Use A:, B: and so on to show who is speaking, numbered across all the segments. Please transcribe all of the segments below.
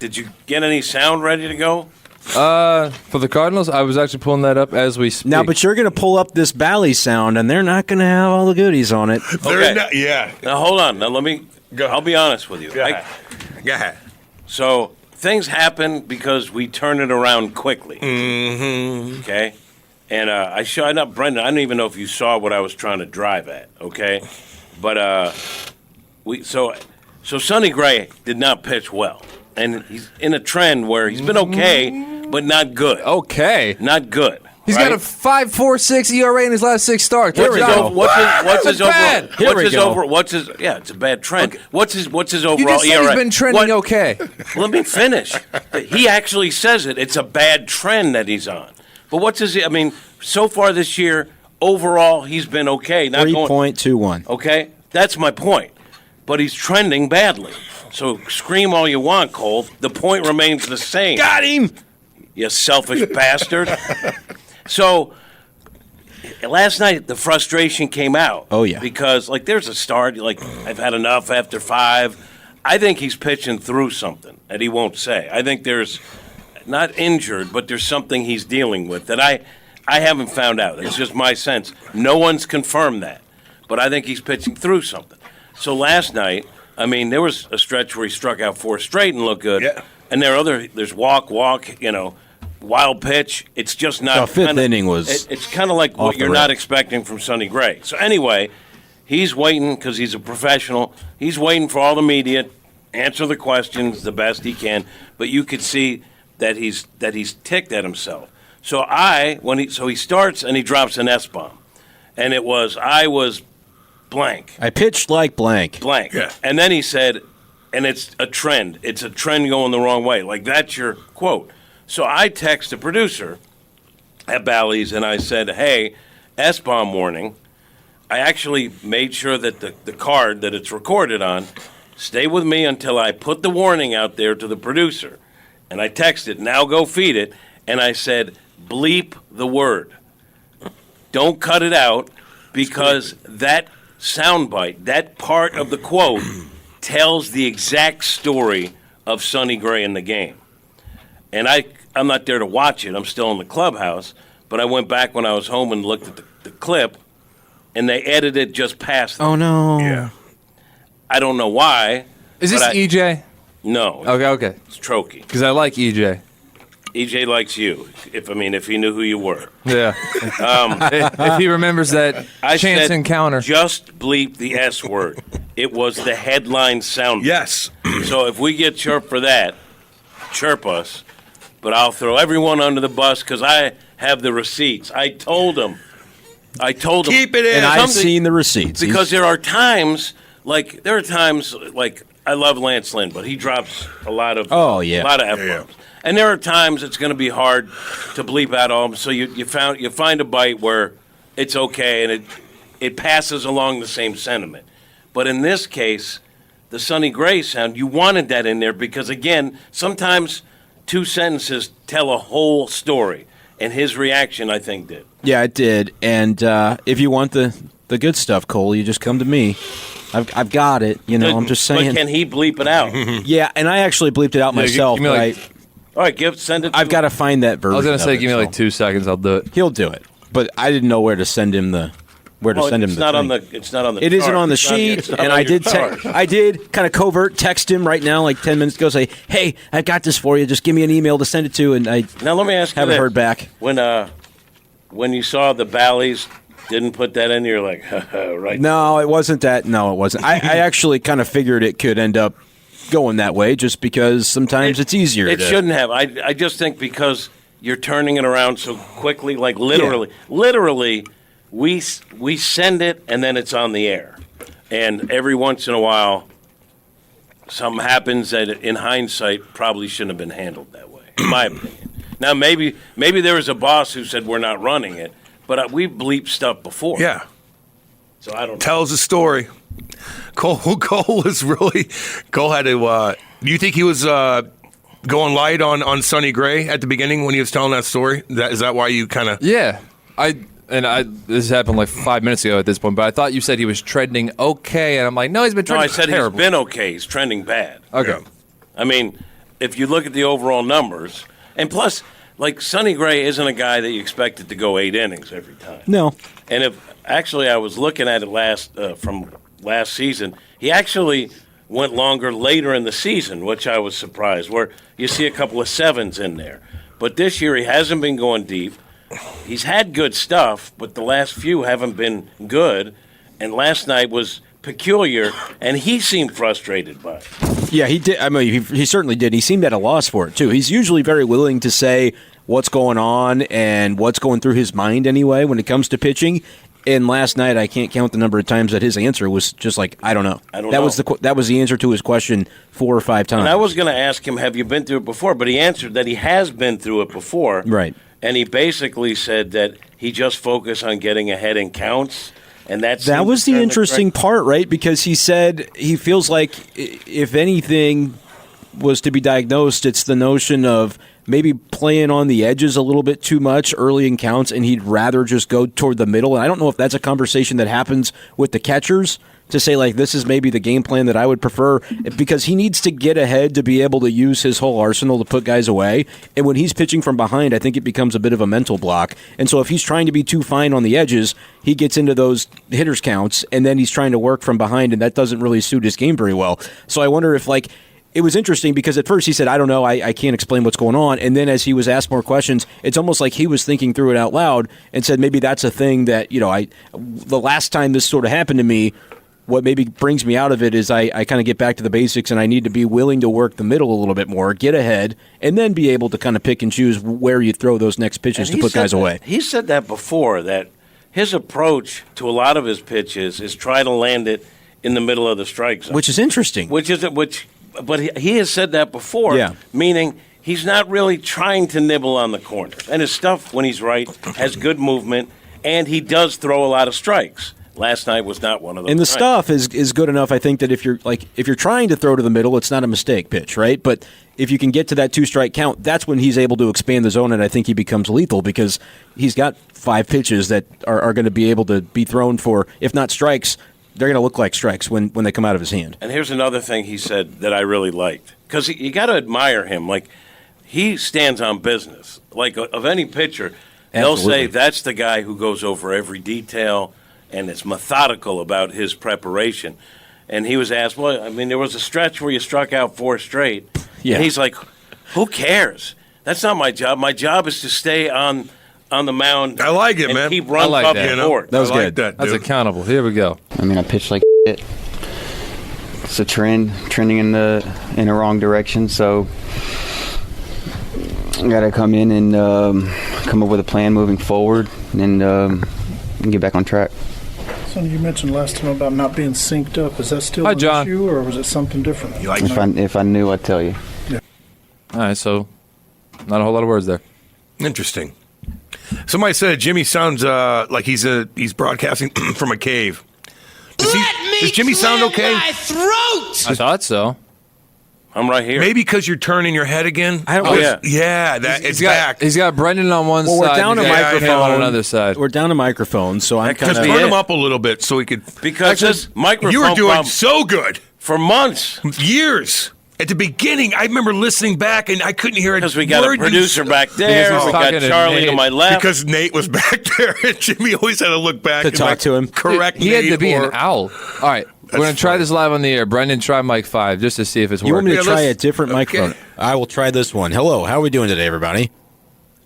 A: Did you get any sound ready to go?
B: For the Cardinals, I was actually pulling that up as we speak.
C: Now, but you're going to pull up this Bally sound, and they're not going to have all the goodies on it.
A: Okay.
D: Yeah.
A: Now, hold on. Now, let me go. I'll be honest with you.
D: Go ahead.
A: So, things happen because we turn it around quickly.
D: Mm-hmm.
A: Okay? And I shot up Brenden. I don't even know if you saw what I was trying to drive at, okay? But so Sonny Gray did not pitch well. And he's in a trend where he's been okay, but not good.
B: Okay.
A: Not good.
B: He's got a 5.46 ERA in his last 6 starts.
A: What's his overall? Yeah, it's a bad trend.
B: Okay.
A: What's his overall
B: You just said
A: ERA?
B: he's been trending okay.
A: Let me finish. He actually says it. It's a bad trend that he's on. But so far this year, overall, he's been okay.
C: 3.21.
A: Okay? That's my point. But he's trending badly. So scream all you want, Cole. The point remains the same.
C: Got him!
A: You selfish bastard. So last night, the frustration came out.
C: Oh, yeah.
A: Because, there's a start. I've had enough after 5. I think he's pitching through something that he won't say. I think there's not injured, but there's something he's dealing with that I haven't found out. It's just my sense. No one's confirmed that. But I think he's pitching through something. So last night, there was a stretch where he struck out 4 straight and looked good.
D: Yeah.
A: And there's walk, wild pitch. It's just not.
C: The fifth inning was.
A: It's kind of like what you're not expecting from Sonny Gray. So anyway, he's waiting because he's a professional. He's waiting for all the media, answer the questions the best he can. But you could see that he's ticked at himself. So he starts and he drops an S-bomb, and I was blank.
C: I pitched like blank.
A: Blank.
D: Yeah.
A: And then he said, and it's a trend. It's a trend going the wrong way. That's your quote. So I text the producer at Bally's, and I said, hey, S-bomb warning. I actually made sure that the card that it's recorded on, stay with me until I put the warning out there to the producer. And I texted, now go feed it. And I said, bleep the word. Don't cut it out, because that soundbite, that part of the quote, tells the exact story of Sonny Gray in the game. And I'm not there to watch it. I'm still in the clubhouse. But I went back when I was home and looked at the clip, and they edited just past it.
C: Oh, no.
D: Yeah.
A: I don't know why.
B: Is this EJ?
A: No.
B: Okay.
A: It's Trokey.
B: Because I like EJ.
A: EJ likes you, if he knew who you were.
B: Yeah. If he remembers that chance encounter.
A: Just bleep the S word. It was the headline sound.
D: Yes.
A: So if we get chirped for that, chirp us. But I'll throw everyone under the bus because I have the receipts. I told him.
D: Keep it in.
C: And I've seen the receipts.
A: Because there are times, like I love Lance Lynn, but he drops a lot of F-bombs.
D: Yeah.
A: And there are times it's going to be hard to bleep out all of them. So you find a bite where it's okay and it passes along the same sentiment. But in this case, the Sonny Gray sound, you wanted that in there because, again, sometimes 2 sentences tell a whole story. And his reaction, I think, did.
C: Yeah, it did. And if you want the good stuff, Cole, you just come to me. I've got it. I'm just saying.
A: But can he bleep it out?
C: Yeah, and I actually bleeped it out myself.
B: give me
A: All right, send it to
C: I've got to find that version.
B: I was going to say,
C: of it,
B: give me 2 seconds. I'll do it.
C: He'll do it. But I didn't know where to send him the
A: It's not on the
C: It isn't on the sheet, and I did kind of covert text him right now, like 10 minutes ago, say, hey, I've got this for you. Just give me an email to send it to, and
A: now let me ask you
C: haven't
A: this.
C: heard back.
A: When you saw the Bally's didn't put that in, you're like, right?
C: No, it wasn't that. No, it wasn't. I actually kind of figured it could end up going that way, just because sometimes it's easier.
A: It shouldn't have. I just think because you're turning it around so quickly, like literally, we send it and then it's on the air, and every once in a while, something happens that, in hindsight, probably shouldn't have been handled that way, in my opinion. Now, maybe there was a boss who said we're not running it, but we've bleeped stuff before.
D: Yeah.
A: So I don't know.
D: Tells a story. Cole had to. Do you think he was going light on Sonny Gray at the beginning when he was telling that story? Is that why you kind of?
B: Yeah, this happened like 5 minutes ago at this point, but I thought you said he was trending okay, and I'm like, no, he's been trending
A: terrible. No, I said
B: terrible.
A: He's been okay. He's trending bad.
B: Okay.
A: I mean, if you look at the overall numbers, and plus, like Sonny Gray isn't a guy that you expected to go 8 innings every time.
C: No.
A: And if actually I was looking at it from last season, he actually went longer later in the season, which I was surprised, where you see a couple of 7s in there. But this year he hasn't been going deep. He's had good stuff, but the last few haven't been good. And last night was peculiar, and he seemed frustrated by it.
C: Yeah, he did. I mean, he certainly did. He seemed at a loss for it, too. He's usually very willing to say what's going on and what's going through his mind anyway when it comes to pitching. And last night, I can't count the number of times that his answer was just like, I don't know. That was the answer to his question 4 or 5 times.
A: And I was going to ask him, have you been through it before? But he answered that he has been through it before.
C: Right.
A: And he basically said that he just focused on getting ahead in counts. And that
C: was the interesting part, right? Because he said he feels like if anything was to be diagnosed, it's the notion of maybe playing on the edges a little bit too much early in counts, and he'd rather just go toward the middle. And I don't know if that's a conversation that happens with the catchers to say, like, this is maybe the game plan that I would prefer, because he needs to get ahead to be able to use his whole arsenal to put guys away. And when he's pitching from behind, I think it becomes a bit of a mental block. And so if he's trying to be too fine on the edges, he gets into those hitters counts, and then he's trying to work from behind, and that doesn't really suit his game very well. So I wonder if, like, it was interesting because at first he said, I don't know, I can't explain what's going on. And then as he was asked more questions, it's almost like he was thinking through it out loud and said, maybe that's a thing that, the last time this sort of happened to me, what maybe brings me out of it is I kind of get back to the basics, and I need to be willing to work the middle a little bit more, get ahead, and then be able to kind of pick and choose where you throw those next pitches to put guys away.
A: He said that before, that his approach to a lot of his pitches is try to land it in the middle of the strike zone.
C: Which is interesting.
A: But he has said that before, meaning he's not really trying to nibble on the corners. And his stuff, when he's right, has good movement, and he does throw a lot of strikes. Last night was not one of those.
C: And the
A: nights.
C: stuff is good enough, I think, that if you're trying to throw to the middle, it's not a mistake pitch, right? But if you can get to that 2-strike count, that's when he's able to expand the zone, and I think he becomes lethal because he's got 5 pitches that are going to be able to be thrown for, if not strikes, they're going to look like strikes when they come out of his hand.
A: And here's another thing he said that I really liked, because you got to admire him. Like, he stands on business. Like, of any pitcher, they'll say that's the guy who goes over every detail and is methodical about his preparation. And he was asked, well, I mean, there was a stretch where you struck out 4 straight. Yeah. And he's like, who cares? That's not my job. My job is to stay on the mound.
D: I like it,
A: and
D: man.
A: Keep runs up the board.
C: That was
D: good.
C: good.
B: That's accountable. Here we go.
E: I mean, I pitched like shit. It's a trending in the wrong direction. So I got to come in and come up with a plan moving forward, and get back on track.
F: Sonny, you mentioned last time about not being synced up. Is that still an issue, or was it something different?
E: If I knew, I'd tell you.
F: Yeah.
B: All right, so not a whole lot of words there.
D: Interesting. Somebody said Jimmy sounds like he's broadcasting from a cave. Does Jimmy sound okay?
B: I thought so.
A: I'm right here.
D: Maybe because you're turning your head again. It's back.
B: He's got Brenden on one
C: Well,
B: side.
C: we're down a
B: he's got
C: microphone
B: him on another side.
C: We're down a microphone, so I'm kind
D: Just
C: of
D: turn him up a little bit so he could.
A: Because this microphone
D: you were doing
A: problem
D: so good
A: for months.
D: Years. At the beginning, I remember listening back, and I couldn't hear it.
A: Because we got a producer back there.
B: Because
A: We
B: he's
A: got
B: talking to
A: Charlie
B: Nate.
A: to my left.
D: Because Nate was back there, and Jimmy always had to look back
C: To talk to him.
D: Correct.
B: He had
D: Nate
B: to be
D: or-
B: an owl. All right, we're going to try this live on the air. Brenden, try mic 5 just to see if it's
C: You want
B: working.
C: me to try a
D: let's-
C: different
D: okay.
C: microphone?
G: I will try this one. Hello, how are we doing today, everybody?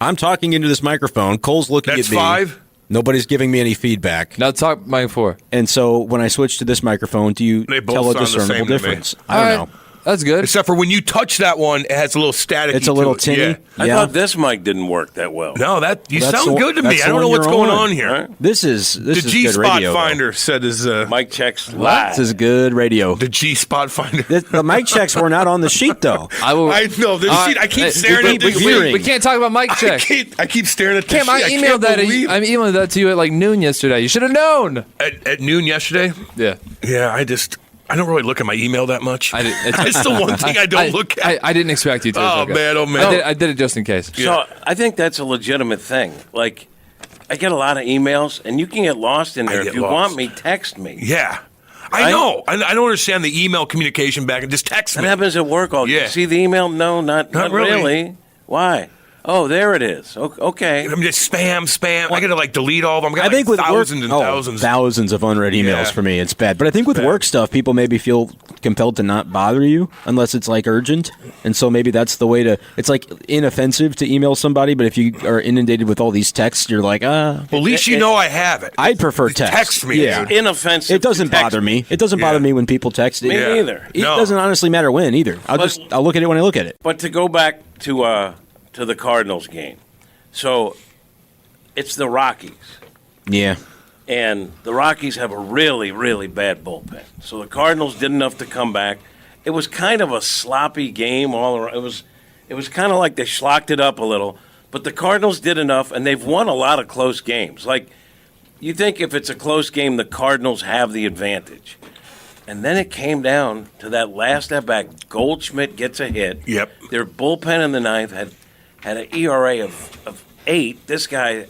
G: I'm talking into this microphone. Cole's looking
D: That's
G: at me.
D: 5.
G: Nobody's giving me any feedback.
B: Now talk mic 4.
C: And so when I switch to this microphone, do you
D: They both
C: tell a
D: sound the same
C: discernible
D: to me.
C: difference?
B: All
C: I
B: right,
C: don't know.
B: That's good.
D: Except for when you touch that one, it has a little static.
C: It's a little tinny.
D: Yeah.
A: I thought this mic didn't work that well.
D: No, you
C: Well, that's
D: sound
C: the-
D: good to me.
C: that's
D: I
C: the
D: don't know
C: one
D: what's
C: you're
D: going
C: on.
D: on here.
A: Right?
C: This is
D: The
C: good
D: G Spot
C: radio, though.
D: Finder said is
A: Mic checks live.
C: This is good radio.
D: the G Spot Finder.
C: The mic checks were not on the sheet, though.
B: I will.
D: I know this
B: All
D: sheet.
B: right.
D: I keep
B: Hey,
D: staring
C: we-
D: at this
C: we-
D: sheet.
B: We can't talk about mic checks.
D: I keep staring at this
B: Cam, I
D: sheet.
B: emailed that.
D: believe-
B: I emailed that to you at like noon yesterday. You should have known.
D: at noon yesterday.
B: Yeah.
D: Yeah, I don't really look at my email that much.
B: I did,
D: It's the one thing I don't look at.
B: I didn't expect you to.
D: Oh,
B: It's okay.
D: man, oh, man.
B: I did it just in case.
A: So I think that's a legitimate thing. Like, I get a lot of emails, and you can get lost in there.
D: get
A: If you
D: lost.
A: want me, text me.
D: Yeah. I know. I don't understand the email communication back and just text
A: That
D: me.
A: happens at work all day.
D: Yeah.
A: See the email? No, not
D: really.
A: really. Why? Oh, there it is. Okay.
D: I mean, just spam. I got to like delete all of them. I got
C: think with
D: thousands
C: work,
D: and
C: thousands of unread emails
D: Yeah.
C: for me. It's bad. But I think with
D: Bad.
C: work stuff, people maybe feel compelled to not bother you unless it's like urgent. And so maybe that's the way to. It's like inoffensive to email somebody, but if you are inundated with all these texts, you're like,
D: Well, at least you know I have it.
C: I'd prefer text.
D: Text me.
C: Yeah.
A: Inoffensive.
C: It doesn't
A: to text
C: bother me. It doesn't bother
D: Yeah.
C: me when people text.
A: Me
D: Yeah.
A: neither.
C: It
D: No.
C: doesn't honestly matter when either. I'll look at it when I look at it.
A: But to go back to the Cardinals game, so it's the Rockies,
C: Yeah.
A: and the Rockies have a really, really bad bullpen. So the Cardinals did enough to come back. It was kind of a sloppy game all around. It was kind of like they schlocked it up a little, but the Cardinals did enough, and they've won a lot of close games. Like, you think if it's a close game, the Cardinals have the advantage. And then it came down to that last at bat. Goldschmidt gets a hit.
D: Yep.
A: Their bullpen in the ninth had an ERA of 8. This guy's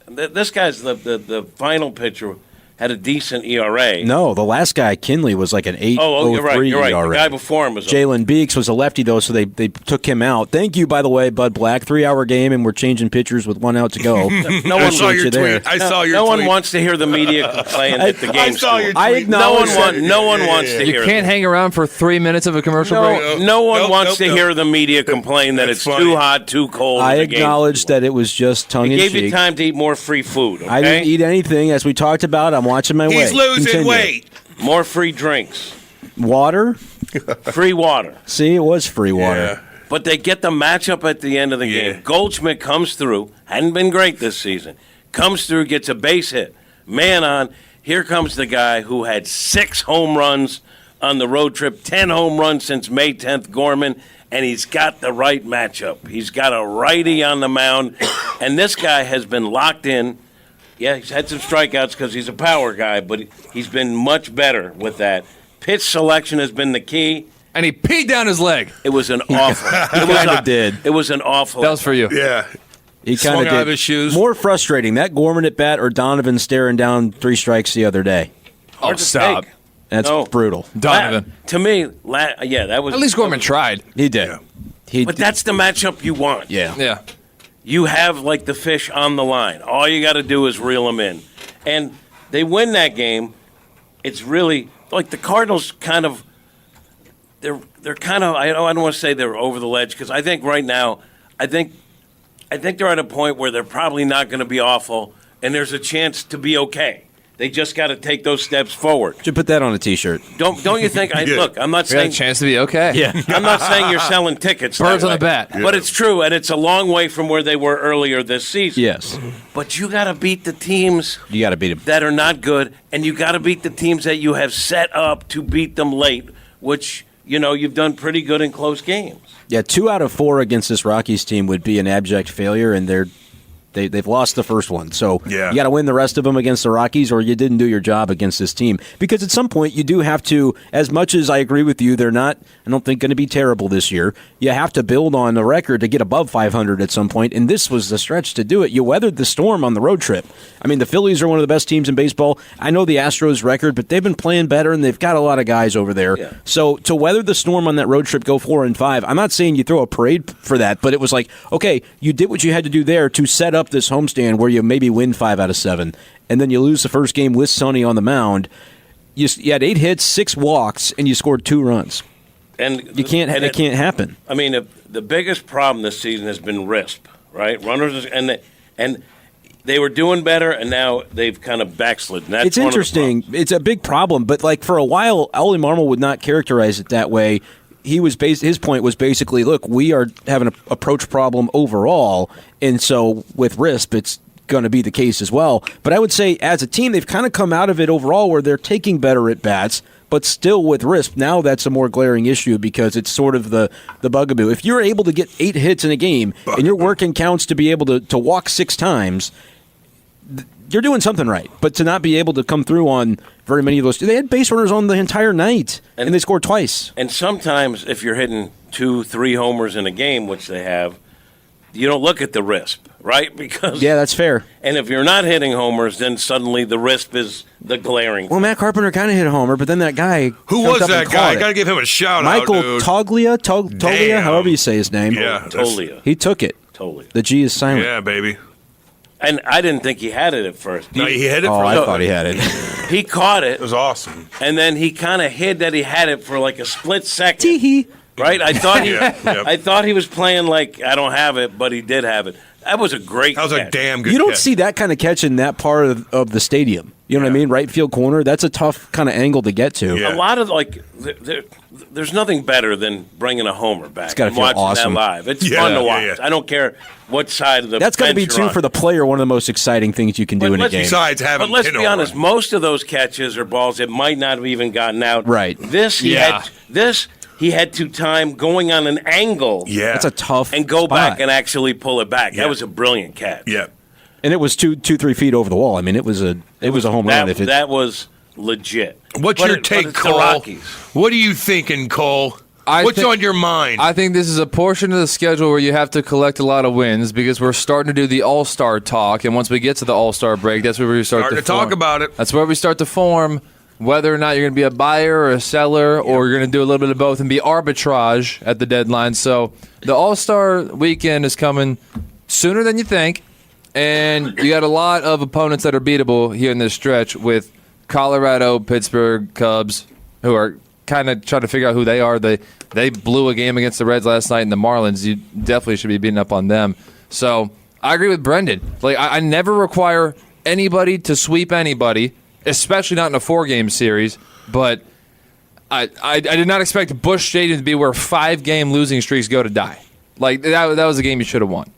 A: the final pitcher had a decent ERA.
C: No, the last guy, Kinley, was like an 8.03
A: Oh, you're right. You're right.
C: ERA.
A: The guy before him was
C: Jalen Beeks was a lefty, though, so they took him out. Thank you, by the way, Bud Black. 3-hour game, and we're changing pitchers with 1 out to go.
A: No
D: I
A: one
D: saw your
C: you there.
D: tweet. I saw your
A: no
D: tweet.
A: one wants to hear the media complain that the
D: I
A: game's
D: saw your
C: I
D: tweet.
C: acknowledge
A: No one wants to
B: You
A: hear
B: can't
A: it.
B: hang around for 3 minutes of a commercial break.
A: No one
D: Nope,
A: wants
D: nope,
A: to
D: nope.
A: hear the media complain that
D: That's
A: it's
D: funny.
A: too hot, too cold.
C: I
A: the game's
C: acknowledge
A: too
C: that it was just
A: warm.
C: tongue
A: It
C: in
A: gave you
C: cheek.
A: time to eat more free food. Okay?
C: I didn't eat anything, as we talked about. I'm watching my weight.
D: He's losing
C: Continue.
D: weight.
A: More free drinks,
C: Water?
A: free water.
C: See, it was free water.
A: But they get the matchup at the end of the
D: Yeah.
A: game. Goldschmidt comes through, hadn't been great this season, comes through, gets a base hit. Man on, here comes the guy who had 6 home runs on the road trip, 10 home runs since May 10th, Gorman, and he's got the right matchup. He's got a righty on the mound, and this guy has been locked in. Yeah, he's had some strikeouts because he's a power guy, but he's been much better with that. Pitch selection has been the key.
B: And he peed down his leg.
A: It was an awful. It was
C: kinda did.
A: It was an awful.
B: That was for you.
D: Yeah.
C: He
D: Swung
C: kind of
D: out
C: did.
D: of his shoes.
C: More frustrating, that Gorman at bat or Donovan staring down 3 strikes the other day.
B: Oh,
A: to
B: stop.
A: take.
C: That's
A: No.
C: brutal.
B: Donovan.
A: To me, yeah, that was.
B: At least Gorman tried.
C: He did.
D: Yeah.
C: He
A: But
C: did.
A: that's the matchup you want.
C: Yeah.
B: Yeah.
A: You have like the fish on the line. All you got to do is reel them in, and they win that game. It's really like the Cardinals kind of. They're kind of. I don't want to say they're over the ledge because I think right now, I think they're at a point where they're probably not going to be awful, and there's a chance to be okay. They just got to take those steps forward.
C: Should put that on a T-shirt.
A: Don't you think?
D: Yeah.
A: Look, I'm not
B: We had a
A: saying.
B: chance to be okay.
C: Yeah.
A: I'm not saying you're selling tickets.
B: Birds
A: that
B: on the
A: way.
B: bat.
A: But it's true, and it's a long way from where they were earlier this season.
C: Yes.
A: But you got to beat the teams
C: You got to beat him.
A: that are not good, and you got to beat the teams that you have set up to beat them late, which you've done pretty good in close games.
C: Yeah, 2 out of 4 against this Rockies team would be an abject failure, and they've lost the first one. So
D: Yeah.
C: you got to win the rest of them against the Rockies, or you didn't do your job against this team. Because at some point, you do have to, as much as I agree with you, they're not, I don't think, going to be terrible this year. You have to build on the record to get above 500 at some point, and this was the stretch to do it. You weathered the storm on the road trip. I mean, the Phillies are one of the best teams in baseball. I know the Astros record, but they've been playing better, and they've got a lot of guys over there.
A: Yeah.
C: So to weather the storm on that road trip, go 4-5. I'm not saying you throw a parade for that, but it was like, okay, you did what you had to do there to set up this homestand where you maybe win 5 out of 7, and then you lose the first game with Sonny on the mound. You had 8 hits, 6 walks, and you scored 2 runs.
A: And
C: You can't. It can't happen.
A: I mean, the biggest problem this season has been RISP, right? Runners and they were doing better, and now they've kind of backslid. And that's
C: It's
A: one of the
C: interesting.
A: problems.
C: It's a big problem, but like for a while, Ollie Marmol would not characterize it that way. His point was basically, look, we are having an approach problem overall, and so with RISP, it's going to be the case as well. But I would say, as a team, they've kind of come out of it overall where they're taking better at bats, but still with RISP, now that's a more glaring issue because it's sort of the bugaboo. If you're able to get 8 hits in a game and your working counts to be able to walk 6 times, you're doing something right. But to not be able to come through on very many of those, they had base runners on the entire night, and they scored twice.
A: And sometimes if you're hitting 2-3 homers in a game, which they have, you don't look at the RISP, right? Because
C: Yeah, that's fair.
A: and if you're not hitting homers, then suddenly the RISP is the glaring.
C: Well, Matt Carpenter kind of hit a homer, but then that guy.
D: Who
C: jumped
D: was
C: up and
D: that
C: caught
D: guy? I
C: it.
D: got to give him a shout
C: Michael
D: out, dude.
C: Toglia,
D: Damn.
C: however you say his name.
D: Yeah.
A: Tolia.
C: He took it.
A: Totally.
C: The G is silent.
D: Yeah, baby.
A: And I didn't think he had it at first.
D: No, he hit it
C: Oh,
D: for
C: I
A: No.
C: thought he had it.
A: He caught it,
D: It was awesome.
A: and then he kind of hid that he had it for like a split second.
C: Tee-hee.
A: Right? I thought
D: Yeah.
A: I thought he was playing like I don't have it, but he did have it. That was a great
D: That was a
A: catch.
D: damn good
C: You don't
D: catch.
C: see that kind of catch in that part of the stadium. You know what I mean? Right field corner. That's a tough kind of angle to get to.
D: Yeah.
A: A lot of there's nothing better than bringing a homer back
C: gotta
A: and
C: feel
A: watching
C: awesome.
A: that live. It's
D: Yeah,
A: fun to
D: yeah,
A: watch.
D: yeah.
A: I don't care what side of the
C: That's got to be
A: fence you're
C: too
A: on.
C: for the player. One of the most exciting things you can do
A: But
C: in a
A: let's-
C: game.
D: Besides having
A: But let's
D: hit
A: be
D: a
A: honest,
D: run.
A: most of those catches are balls that might not have even gotten out.
C: Right.
A: This he
B: Yeah.
A: had to time going on an angle
D: Yeah.
C: That's a tough
A: and go
C: spot.
A: back and actually pull it back.
D: Yeah.
A: That was a brilliant catch.
D: Yeah.
C: And it was 3 feet over the wall. I mean, it was a home run. If it,
A: That was legit.
D: What's
A: But
D: your
A: but
D: take,
A: it's
D: Cole?
A: The Rockies.
D: What are you thinking, Cole? What's
B: think-
D: on your mind?
B: I think this is a portion of the schedule where you have to collect a lot of wins because we're starting to do the All-Star talk, and once we get to the All-Star break, that's where we start
D: Starting
B: to
D: to talk
B: form.
D: about it.
B: That's where we start to form whether or not you're going to be a buyer or a seller, or you're going to do a little bit of both and be arbitrage at the deadline. So the All-Star weekend is coming sooner than you think, and you got a lot of opponents that are beatable here in this stretch with Colorado, Pittsburgh, Cubs, who are kind of trying to figure out who they are. They blew a game against the Reds last night, and the Marlins, you definitely should be beating up on them. So I agree with Brenden. Like I never require anybody to sweep anybody, especially not in a 4-game series. But I did not expect Busch Stadium to be where 5-game losing streaks go to die. Like that was a game you should have won,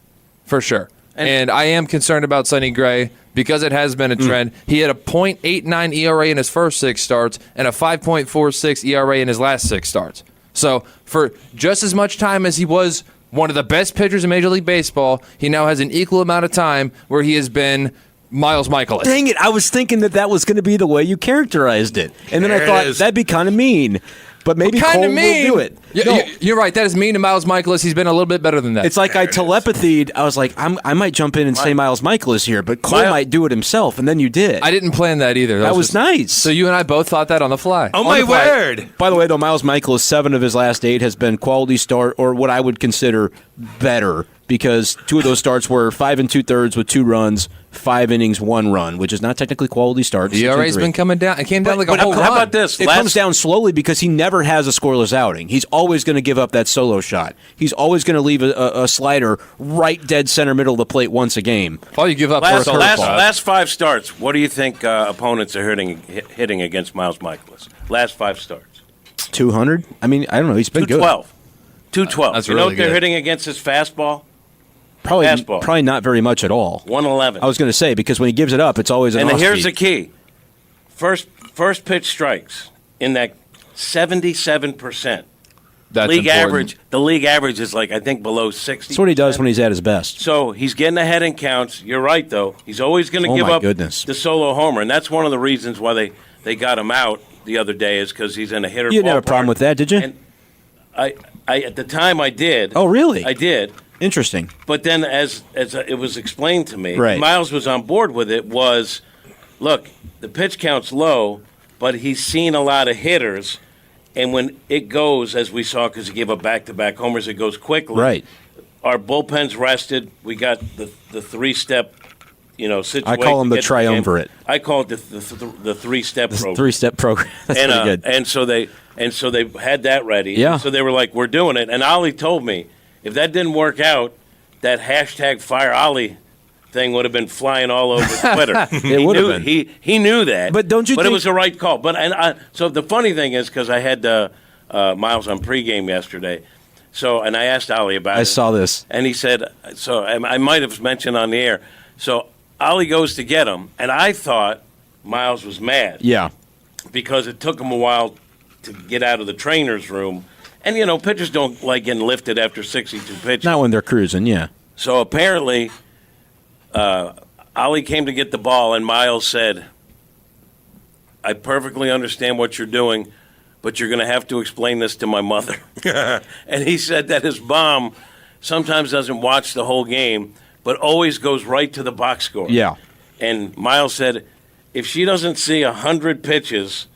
B: for sure. And I am concerned about Sonny Gray because it has been a trend. He had a .89 ERA in his first 6 starts and a 5.46 ERA in his last 6 starts. So for just as much time as he was one of the best pitchers in Major League Baseball, he now has an equal amount of time where he has been Miles Michaelis.
C: dang it! I was thinking that was going to be the way you characterized it, and then
D: There
C: I
D: it
C: thought
D: is.
C: that'd be kind of mean. But maybe
B: Kind
C: Cole
B: of mean.
C: will do it. No,
B: You're right. That is mean to Miles Michaelis. He's been a little bit better than that.
C: it's like I telepathied. I was like, I might jump in and say Miles Michaelis here, but Cole might do it himself, and then you did.
B: I didn't plan that either.
C: That was
B: just-
C: nice.
B: So you and I both thought that on the fly.
D: Oh,
C: On
D: my
C: the fly.
D: word.
C: By the way, though, Miles Michaelis, 7 of his last 8 has been quality start, or what I would consider better, because 2 of those starts were 5 2/3 with 2 runs, 5 innings, 1 run, which is not technically quality start.
B: The ERA's been coming down. It came down like a whole
A: how
B: run.
A: about this?
C: It comes down slowly because he never has a scoreless outing. He's always going to give up that solo shot. He's always going to leave a slider right dead center middle of the plate once a game.
B: All you give up
A: Last,
B: for a
A: last,
B: curveball.
A: last 5 starts, what do you think opponents are hitting against Miles Michaelis? Last 5 starts.
C: 200? I mean, I don't know. He's been good.
A: 212. 212.
B: That's
A: You know
B: really
A: what they're
B: good.
A: hitting against his fastball?
C: Probably,
A: Fastball.
C: not very much at all.
A: 111.
C: I was going to say, because when he gives it up, it's always an
A: And
C: off
A: here's the
C: speed.
A: key. First pitch strikes in that 77%.
B: That's
A: League
B: important.
A: average. The league average is like I think below 60.
C: That's what he does when he's at his best.
A: So he's getting ahead in counts. You're right, though. He's always going to
C: Oh,
A: give
C: my
A: up
C: goodness.
A: the solo homer, and that's one of the reasons why they got him out the other day is because he's in a hitter.
C: You didn't have a problem
A: ballpark.
C: with that, did you?
A: And I at the time I did.
C: Oh, really?
A: I did.
C: Interesting.
A: But then, as it was explained to me,
C: Right.
A: Miles was on board with it. Was look, the pitch count's low, but he's seen a lot of hitters, and when it goes, as we saw, because he gave up back-to-back homers, it goes quickly.
C: Right.
A: Our bullpen's rested. We got the 3-step, situation.
C: I call him
A: to
C: the
A: get the game.
C: triumvirate.
A: I call it the 3-step program.
C: 3-step program. That's
A: and,
C: pretty good.
A: And so they had that ready.
C: Yeah.
A: So they were like, "We're doing it." And Ollie told me, if that didn't work out, that hashtag Fire Ollie thing would have been flying all over Twitter.
C: It would have been.
A: He knew that.
C: But don't you
A: But
C: think-
A: it was the right call. So the funny thing is, because I had Miles on pregame yesterday, and I asked Ollie about it.
C: I saw this.
A: And he said, so I might have mentioned on the air. So Ollie goes to get him, and I thought Miles was mad.
C: Yeah.
A: Because it took him a while to get out of the trainer's room. And, pitchers don't like getting lifted after 62 pitches.
C: Not when they're cruising, yeah.
A: So apparently, Ollie came to get the ball, and Miles said, I perfectly understand what you're doing, but you're going to have to explain this to my mother. And he said that his mom sometimes doesn't watch the whole game, but always goes right to the box score.
C: Yeah.
A: And Miles said, if she doesn't see 100 pitches,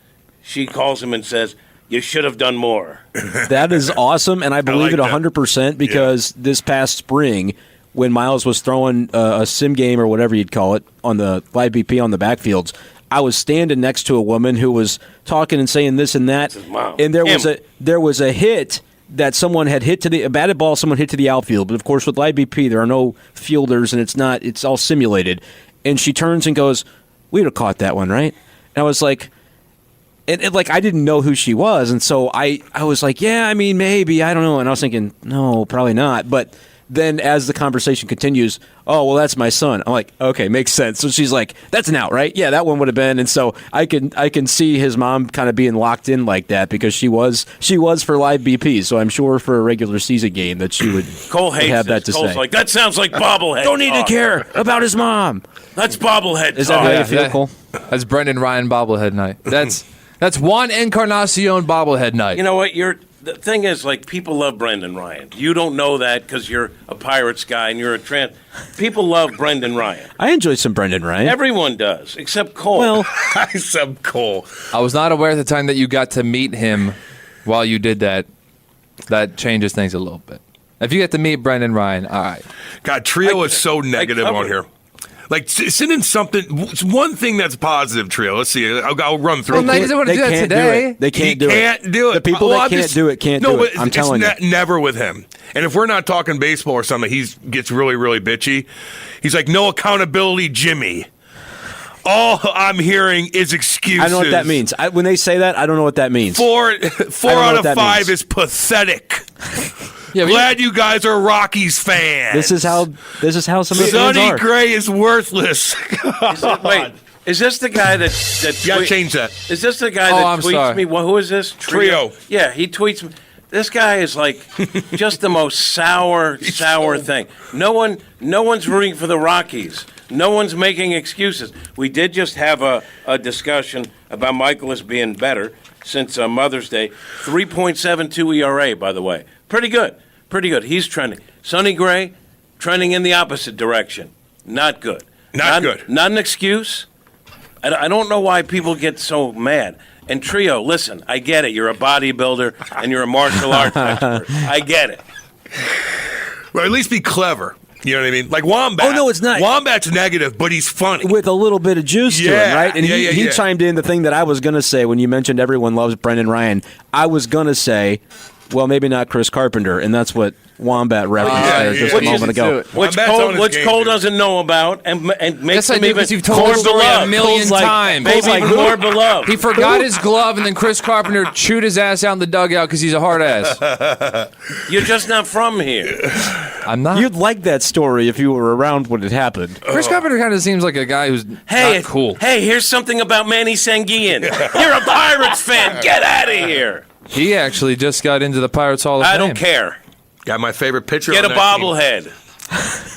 A: she calls him and says, you should have done more.
C: That is awesome, and I believe it 100% because this past spring, when Miles was throwing a sim game or whatever you'd call it on the live BP on the backfields, I was standing next to a woman who was talking and saying this and that, and there was a hit that someone had hit to a batted ball, someone hit to the outfield. But of course, with live BP, there are no fielders, and it's all simulated. And she turns and goes, "We'd have caught that one, right?" And I was like. And like I didn't know who she was, and so I was like, yeah, I mean, maybe, I don't know. And I was thinking, no, probably not. But then as the conversation continues, oh, well, that's my son. I'm like, okay, makes sense. So she's like, that's an out, right? Yeah, that one would have been. And so I can see his mom kind of being locked in like that because she was for live BP. So I'm sure for a regular season game that she would
A: Cole hates
C: have that to
A: Cole's
C: say.
A: like, that sounds like bobblehead.
C: Don't need to care about his mom.
A: That's bobblehead.
C: Is that how you feel, Cole?
B: That's Brenden Ryan bobblehead night. That's Juan Encarnacion bobblehead night.
A: You know what? The thing is, like, people love Brenden Ryan. You don't know that because you're a Pirates guy and you're a trans. People love Brenden Ryan.
C: I enjoy some Brenden Ryan.
A: Everyone does, except Cole.
C: Well,
D: Except Cole.
B: I was not aware at the time that you got to meet him while you did that. That changes things a little bit. If you get to meet Brenden Ryan, all right.
D: God, Trio is so negative on here. Like, send in something. One thing that's positive, Trio. Let's see. I'll run through.
B: Well, Knight doesn't want to do that today.
C: They can't do it.
D: Can't do it.
C: The people that can't do it can't do it. I'm telling you.
D: Never with him. And if we're not talking baseball or something, he gets really, really bitchy. He's like, no accountability, Jimmy. All I'm hearing is excuses.
C: I know what that means. When they say that, I don't know what that means.
D: Four out of 5 is pathetic.
B: Yeah,
D: Glad you guys are Rockies fans.
C: This is how some of the fans
D: Sonny
C: are.
D: Gray is worthless.
A: Wait, is this the guy that
D: You gotta change that.
A: Is this the guy that tweets me? Well, who is this?
D: Trio.
A: Yeah, he tweets me. This guy is like just the most sour thing. No one's rooting for the Rockies. No one's making excuses. We did just have a discussion about Michaelis being better since Mother's Day. 3.72 ERA, by the way. Pretty good. He's trending. Sonny Gray, trending in the opposite direction. Not good.
D: Not good.
A: Not an excuse. I don't know why people get so mad. And Trio, listen, I get it. You're a bodybuilder and you're a martial arts expert. I get it.
D: Well, at least be clever. You know what I mean? Like Wombat.
C: Oh, no, it's not.
D: Wombat's negative, but he's funny.
C: With a little bit of juice to him, right? And he chimed in the thing that I was going to say when you mentioned everyone loves Brenden Ryan. I was going to say, well, maybe not Chris Carpenter, and that's what Wombat referenced there just a moment ago.
A: Which Cole doesn't know about and makes him even
B: you've told
A: more
B: the story
A: beloved.
B: a million times.
A: Maybe even more beloved.
B: He forgot his glove, and then Chris Carpenter chewed his ass out in the dugout because he's a hard ass.
A: You're just not from here.
B: I'm not.
C: You'd like that story if you were around when it happened.
B: Chris Carpenter kind of seems like a guy who's not cool.
A: Hey, here's something about Manny Sanguillen. You're a Pirates fan. Get out of here.
B: He actually just got into the Pirates Hall of Fame.
A: I don't care.
D: Got my favorite pitcher.
A: Get
D: on
A: a
D: that
A: bobblehead.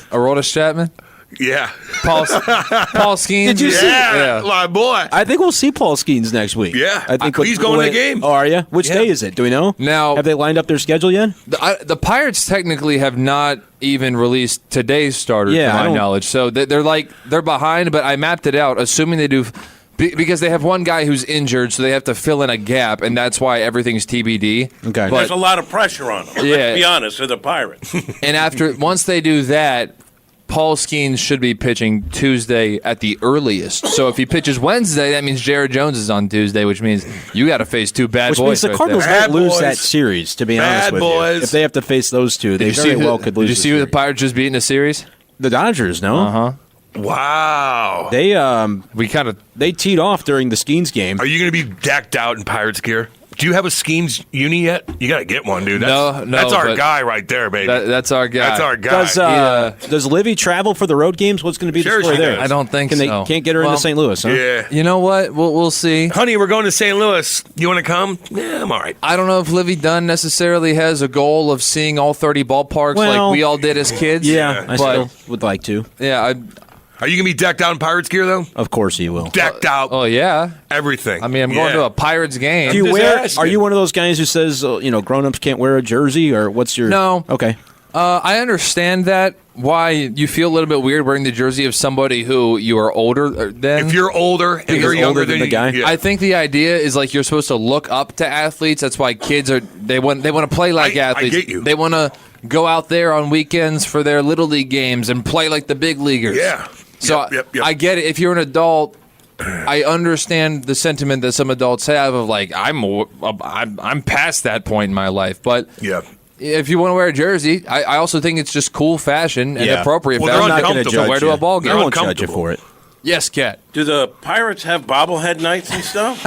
B: Aroldis Chapman?
D: team. Yeah.
B: Paul Skeens?
C: Did you see?
D: Yeah, my boy.
C: I think we'll see Paul Skeens next week.
D: Yeah.
C: I think
D: He's going to the game.
C: Oh, are you? Which day is it? Do we know?
B: Now,
C: have they lined up their schedule yet?
B: The Pirates technically have not even released today's starter, to my knowledge. So they're behind, but I mapped it out, assuming they do. Because they have one guy who's injured, so they have to fill in a gap, and that's why everything's TBD.
C: Okay.
A: There's a lot of pressure on them.
B: Yeah.
A: Let's be honest, they're the Pirates.
B: And once they do that, Paul Skeens should be pitching Tuesday at the earliest. So if he pitches Wednesday, that means Jared Jones is on Tuesday, which means you got to face two bad
C: Which
B: boys.
C: means the
B: right
C: Cardinals
B: there.
C: won't lose that series, to be honest with you. If they have to face those two, they very well could lose.
B: Did you see who the Pirates just beat in the series?
C: The Dodgers, no?
B: Uh-huh.
D: Wow.
C: They teed off during the Skeens game.
D: Are you going to be decked out in Pirates gear? Do you have a Skeens uni yet? You got to get one, dude.
B: No,
D: That's our guy right there, baby.
B: That's our guy.
D: That's our guy.
C: Does Livy travel for the road games? What's going to be the story there?
B: I don't think so.
C: They can't get her into St. Louis, huh?
D: Yeah.
B: You know what? We'll see.
D: Honey, we're going to St. Louis. You want to come? Yeah, I'm all right.
B: I don't know if Livy Dunn necessarily has a goal of seeing all 30 ballparks like we all did as kids.
C: Yeah, I still would like to.
B: Yeah,
D: Are you going to be decked out in Pirates gear, though?
C: Of course he will.
D: Decked out.
B: Oh, yeah.
D: Everything.
B: I mean, I'm going to a Pirates game.
C: Do you are you one of those guys who says, grown-ups can't wear a jersey, or what's your...
B: No.
C: Okay.
B: I understand that, why you feel a little bit weird wearing the jersey of somebody who you are older than.
D: If you're older and you're younger than
C: the guy.
B: I think the idea is like you're supposed to look up to athletes. That's why kids they want to play like athletes.
D: I get you.
B: They want to go out there on weekends for their little league games and play like the big leaguers.
D: Yeah.
B: So
D: Yep.
B: I get it. If you're an adult, I understand the sentiment that some adults have of like I'm past that point in my life. But
D: Yeah.
B: if you want to wear a jersey, I also think it's just cool fashion and
C: Yeah.
B: appropriate
D: Well, they're
B: fashion
D: uncomfortable.
B: to wear to a ball
C: I
B: game.
C: won't judge you
D: uncomfortable.
C: for it.
B: Yes, Cat.
A: Do the Pirates have bobblehead nights and stuff?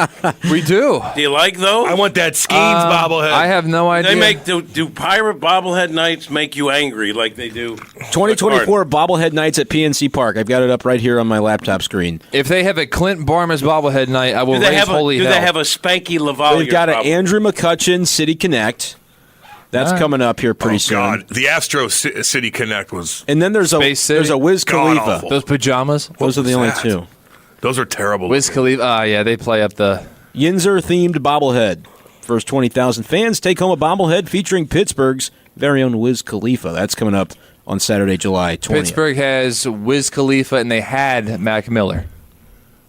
B: We do.
A: Do you like those?
D: I want that Skeens bobblehead.
B: I have no idea.
A: Do pirate bobblehead nights make you angry like they do?
C: 2024 bobblehead nights at PNC Park. I've got it up right here on my laptop screen.
B: If they have a Clint Barmes bobblehead night, I will raise holy
A: Do
B: hell.
A: they have a Spanky Lavalier?
C: They've got an
A: bobblehead?
C: Andrew McCutcheon City Connect. That's coming up here pretty soon.
D: God, the Astro City Connect was.
C: And then there's
B: Space City?
C: a Wiz
D: God
C: Khalifa.
D: awful.
B: Those pajamas?
C: Those are the
D: was
C: only
D: that?
C: two.
D: Those are terrible.
B: Wiz Khalifa. Yeah, they play up the.
C: Yinzer themed bobblehead. First 20,000 fans take home a bobblehead featuring Pittsburgh's very own Wiz Khalifa. That's coming up on Saturday, July 20th.
B: Pittsburgh has Wiz Khalifa, and they had Mac Miller.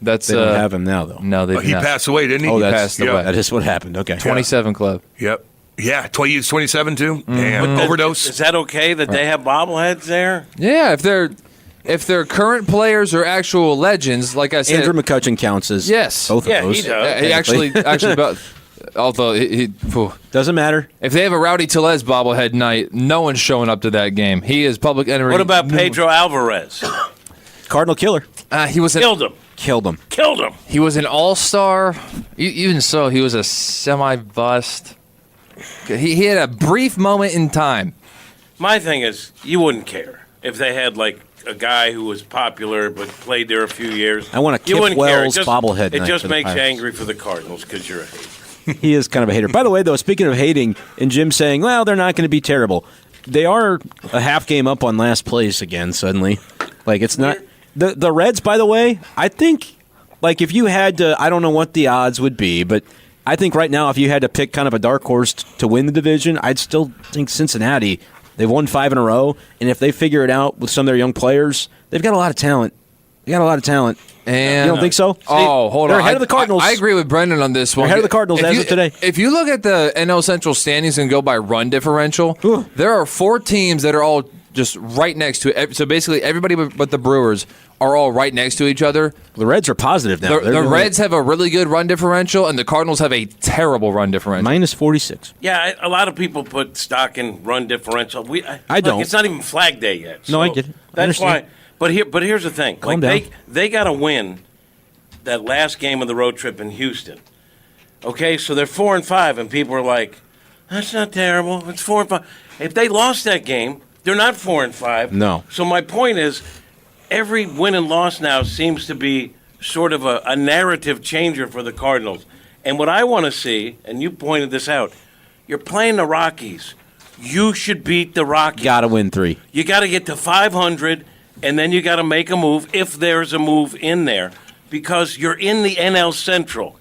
B: That's
C: They don't have him now, though.
B: No, they
D: He
B: not.
D: passed away, didn't he?
C: Oh,
B: He
C: that's
B: passed away.
C: That is what happened. Okay.
B: 27 Club.
D: Yep. Yeah, 27 too.
B: Mm-hmm.
D: Damn. Overdose.
A: Is that okay that they have bobbleheads there?
B: Yeah, if they're current players or actual legends, like I said,
C: Andrew McCutcheon counts as
B: Yes.
C: both
A: Yeah,
C: of those.
A: he does.
B: he actually, although phew.
C: Doesn't matter.
B: If they have a Rowdy Tellez bobblehead night, no one's showing up to that game. He is public enemy.
A: What about Pedro Alvarez?
C: Cardinal killer.
B: He was
A: Killed him.
C: Killed him.
A: Killed him.
B: He was an all-star. Even so, he was a semi-bust. He had a brief moment in time.
A: My thing is, you wouldn't care if they had like a guy who was popular but played there a few years.
C: I want a
A: You
C: Kip
A: wouldn't care.
C: Wells bobblehead
A: It
C: night
A: just
C: for the
A: makes you
C: Pirates.
A: angry for the Cardinals because you're a hater.
C: He is kind of a hater. By the way, though, speaking of hating, and Jim saying, well, they're not going to be terrible. They are a half game up on last place again, suddenly. Like, it's not. The Reds, by the way, I think, like, if you had to, I don't know what the odds would be, but I think right now, if you had to pick kind of a dark horse to win the division, I'd still think Cincinnati. They've won 5 in a row, and if they figure it out with some of their young players, they've got a lot of talent. They got a lot of talent.
B: And
C: You don't think so?
B: Oh, hold
C: They're
B: on.
C: ahead of the Cardinals.
B: I agree with Brenden on this one.
C: They're ahead of the Cardinals as of today.
B: If you look at the NL Central standings and go by run differential,
C: Ooh.
B: there are 4 teams that are all just right next to it. So basically, everybody but the Brewers are all right next to each other.
C: The Reds are positive now.
B: The Reds have a really good run differential, and the Cardinals have a terrible run differential.
C: minus 46.
A: Yeah, a lot of people put stock in run differential.
C: I don't.
A: It's not even Flag Day yet.
C: No, I
A: so
C: get it. I
A: That's why.
C: understand.
A: But here's the thing.
C: Calm
A: like
C: down.
A: they got to win that last game of the road trip in Houston. Okay, so they're 4-5, and people are like, "That's not terrible. It's 4-5." If they lost that game, they're not 4-5.
C: No.
A: So my point is, every win and loss now seems to be sort of a narrative changer for the Cardinals. And what I want to see, and you pointed this out, you're playing the Rockies. You should beat the Rockies.
C: Got to win 3.
A: You got to get to 500, and then you got to make a move if there's a move in there, because you're in the NL Central.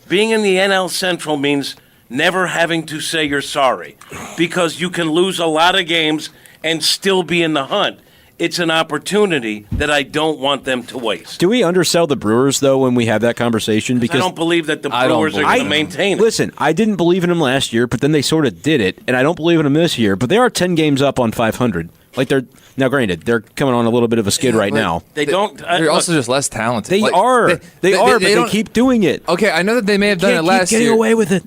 A: Being in the NL Central means never having to say you're sorry, because you can lose a lot of games and still be in the hunt. It's an opportunity that I don't want them to waste.
C: Do we undersell the Brewers, though, when we have that conversation?
A: I
C: Because
A: don't believe that the
B: I don't
A: Brewers are
B: believe
A: going to maintain it.
C: Listen, I didn't believe in them last year, but then they sort of did it, and I don't believe in them this year. But they are 10 games up on 500. Like they're now, granted, they're coming on a little bit of a skid right now.
A: They don't.
B: They're also just less talented.
C: They
B: Like,
C: are, but they
B: don't-
C: keep doing it.
B: Okay, I know that they may have done
C: Can't
B: it last
C: keep getting
B: year.
C: away with it.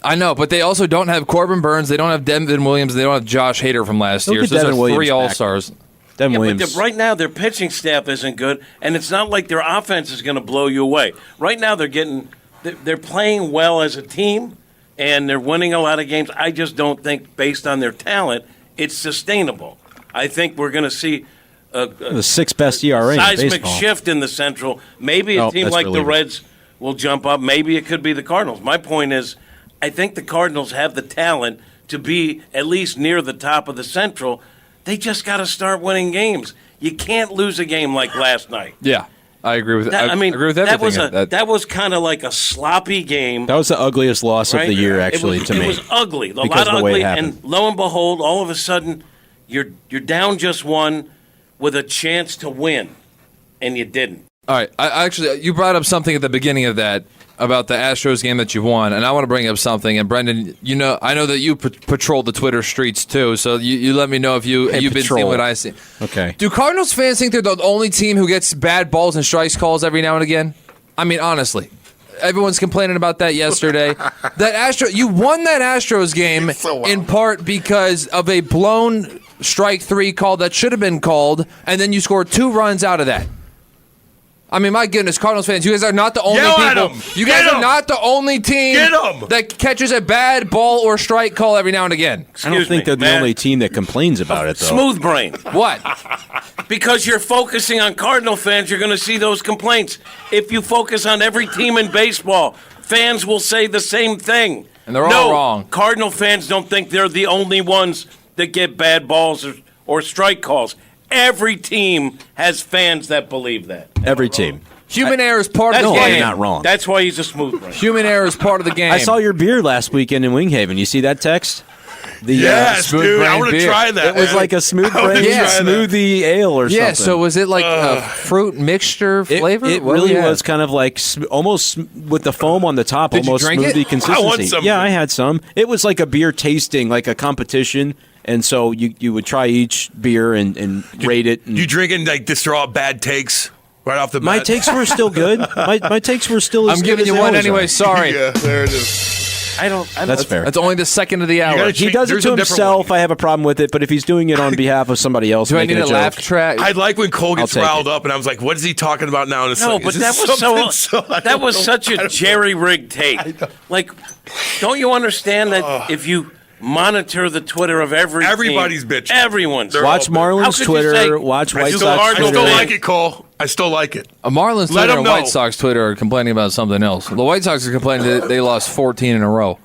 B: I know, but they also don't have Corbin Burns. They don't have Devin Williams. They don't have Josh Hader from last
C: They'll
B: year.
C: get
B: So those
C: Devin
B: are
C: Williams
B: 3
C: back.
B: All-Stars.
C: Devin
A: Yeah,
C: Williams.
A: but right now their pitching staff isn't good, and it's not like their offense is going to blow you away. Right now they're playing well as a team, and they're winning a lot of games. I just don't think, based on their talent, it's sustainable. I think we're going to see
C: the 6th best ERA in
A: seismic
C: baseball.
A: shift in the Central. Maybe a
C: Oh,
A: team
C: that's
A: like the
C: relievers.
A: Reds will jump up. Maybe it could be the Cardinals. My point is, I think the Cardinals have the talent to be at least near the top of the Central. They just got to start winning games. You can't lose a game like last night.
B: Yeah, I agree with
A: That,
B: I agree with
A: that
B: everything.
A: was that was kind of like a sloppy game.
C: That was the ugliest loss
A: right?
C: of the year, actually,
A: it was,
C: to me.
A: It was ugly, a
C: Because
A: lot
C: of the way it
A: ugly, and
C: happened.
A: lo and behold, all of a sudden, You're down just one with a chance to win, and you didn't.
B: All right. Actually, you brought up something at the beginning of that about the Astros game that you won, and I want to bring up something. And Brenden, I know that you patrol the Twitter streets too, so you let me know if you've been seeing what I see.
G: Okay.
B: Do Cardinals fans think they're the only team who gets bad balls and strikes calls every now and again? I mean, honestly. Everyone's complaining about that yesterday. You won that Astros game in part because of a blown strike 3 call that should have been called, and then you scored 2 runs out of that. I mean, my goodness, Cardinals fans, you guys are not the only people. You guys are not the only team that catches a bad ball or strike call every now and again.
C: I don't think they're the only team that complains about it, though.
A: Smooth brain.
B: What?
A: Because you're focusing on Cardinal fans, you're going to see those complaints. If you focus on every team in baseball, fans will say the same thing.
B: And they're all wrong.
A: Cardinal fans don't think they're the only ones that get bad balls or strike calls. Every team has fans that believe that.
C: Every team.
B: Human error is part of the
C: No,
B: game.
C: you're not wrong.
A: That's why he's a smooth brain.
B: Human error is part of the game.
C: I saw your beer last weekend in Winghaven. You see that text?
D: Yes,
B: smooth
D: dude. I
B: brain
D: want to
B: beer.
D: try that.
C: It was
D: man.
C: like a smooth brain smoothie ale or something.
B: Yeah, so was it like a fruit mixture flavor?
C: It
B: What
C: really
B: do you have?
C: was kind of like almost with the foam on the top,
B: Did you
C: almost
B: drink it?
C: smoothie consistency.
D: I want some.
C: Yeah, I had some. It was like a beer tasting, like a competition. And so you would try each beer and rate it. And
D: You drinking like this are all bad takes right off the bat?
C: my takes were still good. My takes were still as
B: I'm
C: good
B: giving
C: as
B: you
C: they
B: one
C: always
B: anyway.
C: are.
B: Sorry.
D: Yeah, there it is.
C: That's fair.
B: That's only the second of the hour.
D: gotta
C: He does it
D: There's
C: to
D: a different
C: himself.
D: one.
C: I have a problem with it. But if he's doing it on behalf of somebody else,
B: Do I
C: making
B: need a
C: joke,
B: laugh track?
D: I like when Cole gets
C: I'll take
D: riled
C: it.
D: up, and I was like, "What is he talking about now?" And it's
A: No,
D: like,
A: but
D: is
A: that
D: this
A: was
D: something? I
A: that
D: don't
A: was
D: know.
A: such a jerry-rigged take. Like, don't you understand that if you monitor the Twitter of every
D: Everybody's
A: team,
D: bitching.
A: everyone's.
D: They're
C: Watch
D: all bitching.
A: How
C: Marlins
A: could you
C: Twitter.
A: say-
C: Watch
D: I
C: White
D: still,
C: Sox
D: I
C: Twitter.
D: still like it, Cole. I still like it.
B: Marlins
D: Let
B: Twitter
D: 'em
B: and
D: know.
B: White Sox Twitter are complaining about something else. The White Sox are complaining that they lost 14 in a row.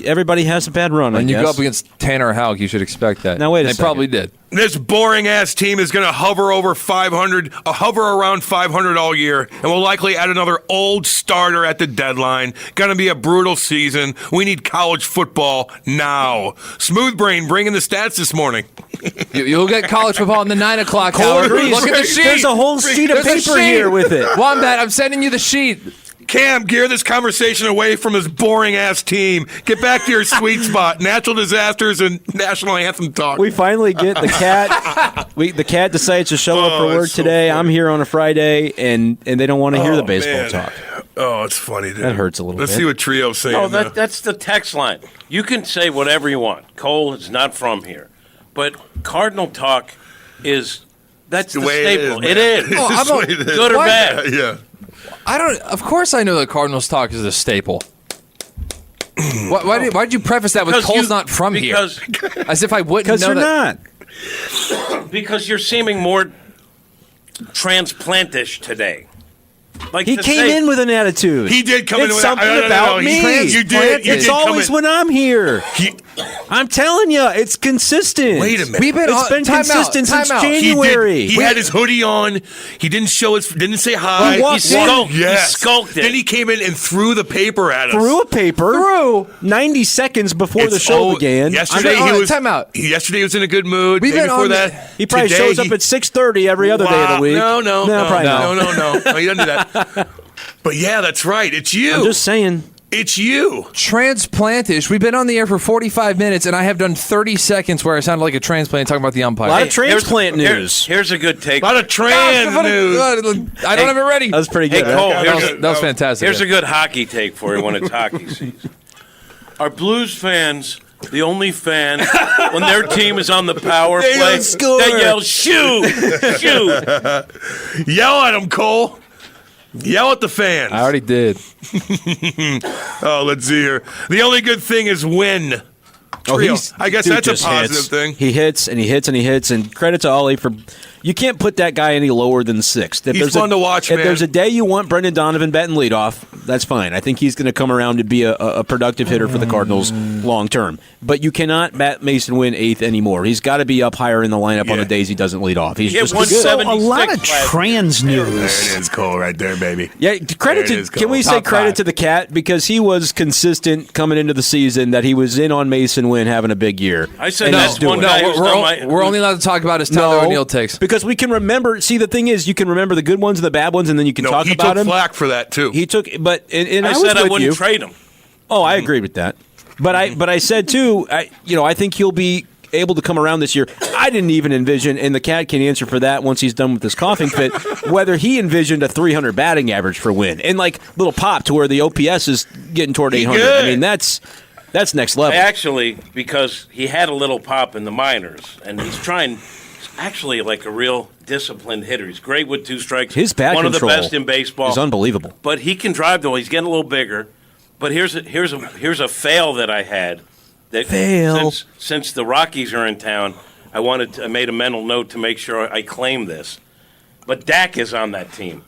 C: Everybody has a bad run.
B: When
C: I
B: you
C: guess.
B: go up against Tanner Houck, you should expect that.
C: Now, wait a
B: They
C: second.
B: probably did.
D: This boring ass team is going to hover over 500, hover around 500 all year, and will likely add another old starter at the deadline. Going to be a brutal season. We need college football now. Smooth Brain bringing the stats this morning.
B: You'll get college football in the 9 o'clock hour.
D: Agrees.
B: Look at the sheet.
C: There's a whole sheet of
B: There's a
C: paper
B: sheet.
C: here with it.
B: Wombat, I'm sending you the sheet.
D: Cam, gear this conversation away from this boring ass team. Get back to your sweet spot. Natural disasters and national anthem talk.
C: We finally get the cat. The cat decides to show up for work
D: it's so
C: today.
D: funny.
C: I'm here on a Friday, and they don't want to hear the baseball
D: man.
C: talk.
D: Oh, it's funny, dude.
C: That hurts a little
D: Let's
C: bit.
D: see what Trio's saying.
A: Oh,
D: now.
A: that's the text line. You can say whatever you want. Cole is not from here, but Cardinal talk that's the
D: way
A: staple.
D: it
A: It
D: is,
A: is.
D: man.
B: Oh,
D: It's
B: I'm
D: the
B: a-
D: way it is.
A: Good or
B: What?
A: bad.
D: Yeah.
B: Of course I know that Cardinals talk is a staple. Why'd you preface that with
A: Because
B: Cole's
A: you-
B: not from
A: because,
B: here? As if I wouldn't
C: Because
B: know
C: you're
B: that.
C: not.
A: Because you're seeming more transplantish today. Like
C: He
A: to
C: came
A: say-
C: in with an attitude.
D: He did come in
C: It's
D: with
C: something
D: no,
C: about me.
D: You did. You
C: It's
D: did come
C: always
D: in.
C: when I'm here. I'm telling you, it's consistent.
D: Wait a minute.
B: We've been
C: It's been
B: time out,
C: consistent
B: time
C: since
B: out.
C: January.
D: He had his hoodie on. He didn't show his. Didn't say hi.
C: He walked
A: He
C: in,
A: skulked.
D: Yes.
A: He skulked it.
D: Then he came in and threw the paper at us.
C: threw a paper.
B: Threw.
C: 90 seconds before the
D: It's
C: show
D: all-
C: began.
D: Yesterday
B: All
D: he
B: right,
D: was.
B: time out.
D: Yesterday he was in a good mood.
B: We've
D: Day
B: been
D: before
B: on the-
D: that,
C: He probably
D: today
C: shows up at 6:30 every other day of the week.
D: No,
C: probably not.
D: no. He doesn't do that. But yeah, that's right. It's you.
C: I'm just saying.
D: It's you.
B: Transplantish. We've been on the air for 45 minutes, and I have done 30 seconds where I sounded like a transplant talking about the umpire.
C: A lot of
A: Here's-
C: transplant
A: here-
C: news.
A: Here's a good take.
D: A lot of trans news.
B: I don't have it ready.
C: That was pretty
A: Hey,
C: good.
A: Cole,
C: huh?
B: That was fantastic.
A: Here's a good hockey take for you when it's hockey season. Are Blues fans the only fan when their team is on the power
C: They
A: play?
C: don't score.
A: They yell, shoot, shoot.
D: Yell at him, Cole. Yell at the fans.
B: I already did.
D: Oh, let's see here. The only good thing is win.
C: Oh,
D: Trio. I guess
C: dude
D: that's a
C: just
D: positive
C: hits.
D: thing.
C: He hits and he hits and he hits. And credit to Ollie for, You can't put that guy any lower than sixth. If
D: He's
C: there's
D: fun to watch,
C: If
D: man.
C: there's a day you want Brendan Donovan batting leadoff, that's fine. I think he's going to come around to be a productive hitter for the Cardinals long term. But you cannot bat Mason Wynn eighth anymore. He's got to be up higher in the lineup on the days he doesn't lead off. He's
A: He hit
C: just too good.
A: 176
F: a lot of
A: last
F: trans
D: There
F: news.
D: it is, Cole, right there, baby.
C: Yeah, credit
D: There it is,
C: to. Can we
B: Cole.
C: say
B: Top
C: credit
B: five.
C: to the Cat because he was consistent coming into the season that he was in on Mason Wynn having a big year.
A: I said
C: And
A: that's
C: he's doing
A: one
C: it.
A: guy
B: No,
A: who's
B: we're,
A: done
B: we're,
A: my-
B: we're only allowed to talk about his Tyler O'Neill takes.
C: because we can remember. See, the thing is, you can remember the good ones and the bad ones, and then you can
D: No,
C: talk
D: he
C: about
D: took
C: him.
D: flack for that, too.
C: He took, but and
A: I
C: I,
A: said
C: was
A: I
C: with
A: wouldn't
C: you.
A: trade him.
C: Oh, I agreed with that. But I said too. I think he'll be able to come around this year. I didn't even envision, and the Cat can answer for that once he's done with this coughing fit, whether he envisioned a 300 batting average for Wynn and like little pop to where the OPS is getting toward 800.
A: good.
C: I mean, that's next level.
A: Actually, because he had a little pop in the minors, and he's actually like a real disciplined hitter. He's great with two strikes.
C: His bat
A: one
C: control
A: of the best in baseball.
C: is unbelievable.
A: But he can drive though. He's getting a little bigger. But here's a fail that I had. That
C: Fail.
A: Since the Rockies are in town, I made a mental note to make sure I claim this. But Dak is on that team.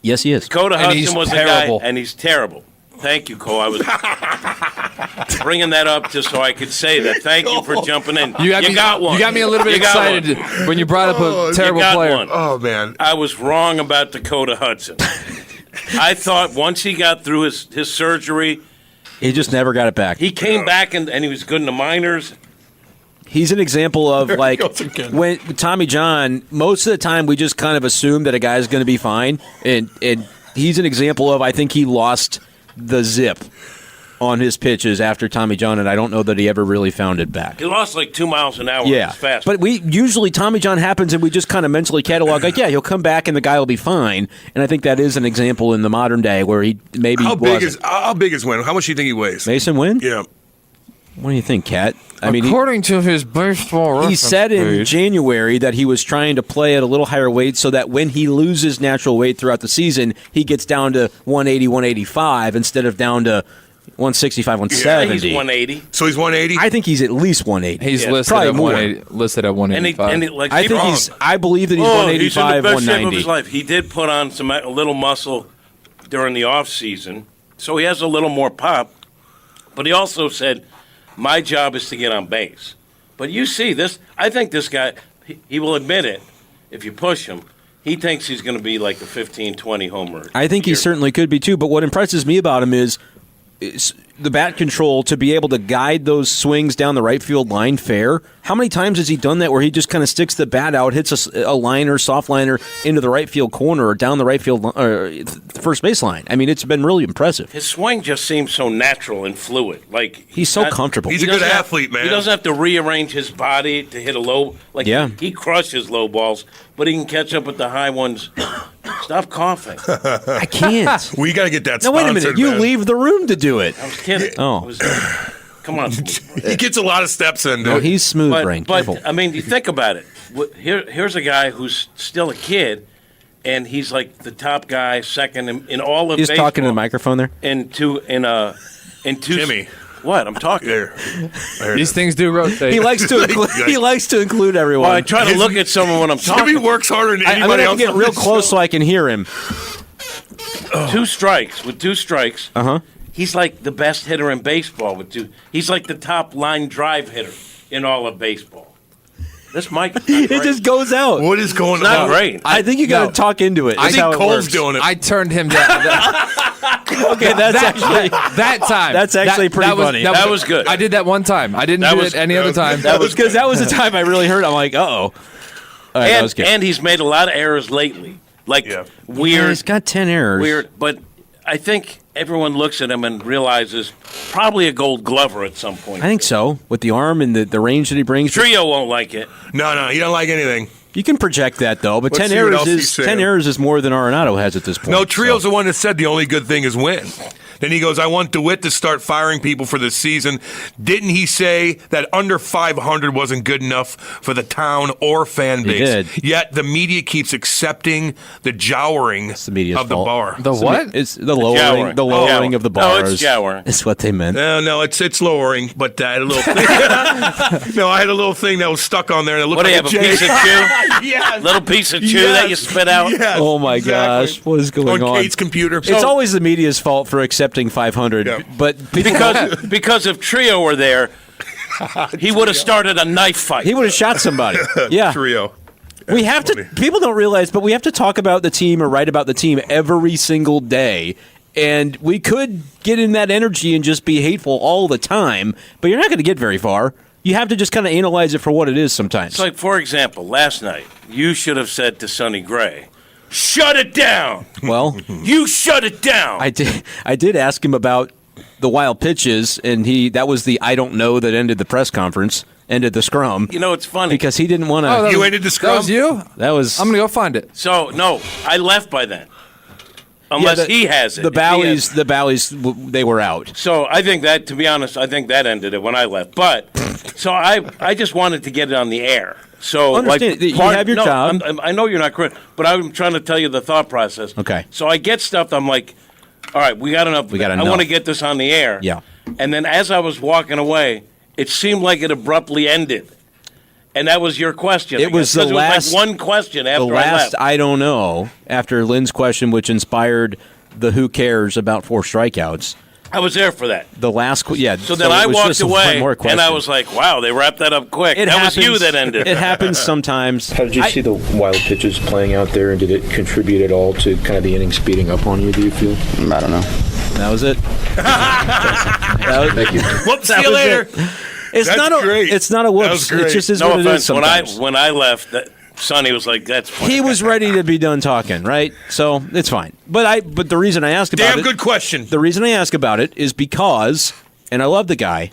C: Yes, he is.
A: Dakota
B: And he's
A: Hudson was
B: terrible.
A: the guy, and he's terrible. Thank you, Cole. I was bringing that up just so I could say that. Thank you for jumping in.
B: You got
A: one.
B: You got me a little bit
A: You got
B: excited
A: one.
B: when you brought up a terrible
A: You got
B: player.
A: one.
D: Oh, man.
A: I was wrong about Dakota Hudson. I thought once he got through his surgery,
C: He just never got it back.
A: he came back and he was good in the minors.
C: He's an example of like when Tommy John. Most of the time, we just kind of assume that a guy's going to be fine, and he's an example of. I think he lost the zip on his pitches after Tommy John, and I don't know that he ever really found it back.
A: He lost like 2 miles an hour.
C: Yeah,
A: Fast.
C: but we usually Tommy John happens, and we just kind of mentally catalog like, yeah, he'll come back, and the guy will be fine. And I think that is an example in the modern day where he maybe
D: How big
C: wasn't.
D: is Wynn? How much do you think he weighs?
C: Mason Wynn?
D: Yeah.
C: What do you think, Kat? I mean,
B: According to his baseball
C: he
B: reference
C: said in
B: page,
C: January that he was trying to play at a little higher weight so that when he loses natural weight throughout the season, he gets down to 180, 185 instead of down to 165,
A: yeah,
C: 170.
A: he's 180.
D: So he's 180?
C: I think he's at least 180.
B: he's
A: Yeah,
B: listed
C: probably
B: at
C: more.
B: 180. Listed at
A: And
B: 185.
A: he like
C: I
A: people-
C: think I believe that he's
A: Oh, he's in
C: 185,
A: the best shape of
C: 190.
A: his life. He did put on a little muscle during the off season, so he has a little more pop. But he also said, "My job is to get on base." But you see this. I think this guy. He will admit it. If you push him, he thinks he's going to be like a 15, 20 homer.
C: I think he
A: year.
C: certainly could be too. But what impresses me about him is the bat control to be able to guide those swings down the right field line fair. How many times has he done that where he just kind of sticks the bat out, hits a liner, soft liner into the right field corner or down the right field first base line? I mean, it's been really impressive.
A: His swing just seems so natural and fluid. Like
C: He's so comfortable.
D: He's a
A: he
D: good
A: doesn't have-
D: athlete, man.
A: He doesn't have to rearrange his body to hit a low. Like
C: Yeah.
A: he crushes low balls, but he can catch up with the high ones. Stop coughing.
C: I can't.
D: We got to get that
C: Now, wait a minute.
D: sponsored,
C: You
D: man.
C: leave the room to do it.
A: I was kidding.
C: Oh.
A: It was- come on.
D: He gets a lot of steps in, dude.
C: No, he's smooth brain.
A: But I mean, you think about it. Here's a guy who's still a kid, and he's like the top guy, second in all of
C: He's
A: baseball.
C: talking to the microphone there.
A: In two.
D: Jimmy.
A: What? I'm talking.
D: There. I heard
B: These
D: it.
B: things do rotate.
C: He likes to he likes to include everyone.
A: Well, I try to look at someone when I'm
D: Jimmy
A: talking.
D: works harder than
C: I'm
D: anybody
C: gonna have
D: else.
C: to get
D: on
C: real
D: this
C: close
D: show.
C: so I can hear him.
A: Two strikes. With two strikes,
C: Uh-huh.
A: he's like the best hitter in baseball. With two, he's like the top line drive hitter in all of baseball. This mic, is not
C: It
A: great.
C: just goes out.
D: What is going
A: Not
D: on?
A: great.
C: I think you got to
B: No.
C: talk into it.
D: I
C: That's
D: think
C: how it
D: Cole's
C: works.
D: doing it.
B: I turned him down.
C: Okay, that's actually
B: that time.
C: That's actually pretty
B: was,
C: funny.
A: That was good.
B: I did that one time. I didn't
A: That
B: do
A: was-
B: it any
D: that
B: other
D: was-
B: time.
C: that was because that was the time I really heard. I'm like, uh oh. All right, that was good.
A: and he's made a lot of errors lately, like
D: Yeah.
C: Yeah,
A: weird,
C: he's got 10 errors.
A: weird. But I think everyone looks at him and realizes probably a Gold Glover at some point.
C: I think so. With the arm and the range that he brings,
A: Trio won't like it.
D: No, he don't like anything.
C: you can project that though. But
D: Let's
C: 10
D: see what
C: errors
D: else
C: is
D: he's saying.
C: 10 errors is more than Arenado has at this point.
D: No, Trio's
C: so.
D: the one that said the only good thing is win. Then he goes, I want DeWitt to start firing people for this season. Didn't he say that under 500 wasn't good enough for the town or fan base?
C: He did.
D: Yet the media keeps accepting the jowering
C: It's the media's
D: of the
C: fault.
D: bar.
B: The what?
C: It's the lowering,
A: jowering.
C: the lowering
A: Oh.
C: of the
A: No,
C: bars.
A: it's jowering.
C: That's what they meant.
D: No, it's lowering, but I had a little thing. No, I had a little thing that was stuck on there. That looked
A: What do you
D: like
A: have, a piece of chew?
D: Yes.
A: Little piece of chew that you spit out?
D: Yes,
C: Oh my
D: exactly.
C: gosh, what is going on?
D: Kate's computer.
C: It's always the media's fault for accepting 500,
D: Yeah.
C: but people
A: Because if Trio were there, he would have started a knife fight.
C: he would have shot somebody. Yeah,
D: Trio.
C: we have to.
D: funny.
C: People don't realize, but we have to talk about the team or write about the team every single day. And we could get in that energy and just be hateful all the time, but you're not going to get very far. You have to just kind of analyze it for what it is sometimes.
A: It's like, for example, last night, you should have said to Sonny Gray, shut it down.
C: Well,
A: You shut it down.
C: I did ask him about the wild pitches, and that was the I don't know that ended the press conference, ended the scrum.
A: You know, it's funny.
C: Because he didn't want to.
B: that
D: You
B: was-
D: ended the
B: That
D: scrum?
B: was you?
C: that was.
B: I'm going to go find it.
A: So, no, I left by then. Unless he has it.
C: The
A: If he has-
C: Ballies, they were out.
A: So I think that, to be honest, I think that ended it when I left. But so I just wanted to get it on the air. So
C: Understand, you have your job.
A: I know you're not correct, but I'm trying to tell you the thought process.
C: Okay.
A: So I get stuff. I'm like, all right, we got enough.
C: We got
A: I
C: enough.
A: want to get this on the air.
C: Yeah.
A: And then as I was walking away, it seemed like it abruptly ended. And that was your question.
C: It was the last-
A: like one question after
C: The
A: I
C: last
A: left.
C: I don't know after Lynn's question, which inspired the who cares about 4 strikeouts.
A: I was there for that.
C: The last, yeah.
A: So then I
C: it was
A: walked
C: just one
A: away,
C: more
A: and I
C: question.
A: was like, wow, they wrapped that up quick.
C: It
A: That
C: happens,
A: was you that ended.
C: It happens sometimes.
H: How did you see the wild pitches playing out there, and did it contribute at all to kind of the inning speeding up on you, do you feel?
E: I don't know.
C: That was it.
H: Thank you.
D: Whoops, see
C: That
D: you
C: was
D: later.
C: It's
D: That's
C: not a.
D: great.
C: It's not a
D: That
C: whoops.
D: was great.
C: It just is
A: No
C: what it is
A: offense.
C: sometimes.
A: When I left, Sonny was like, "That's funny."
C: He was ready to be done talking, right? So it's fine. But the reason I ask about
D: Damn
C: it,
D: good question.
C: the reason I ask about it is because, and I love the guy,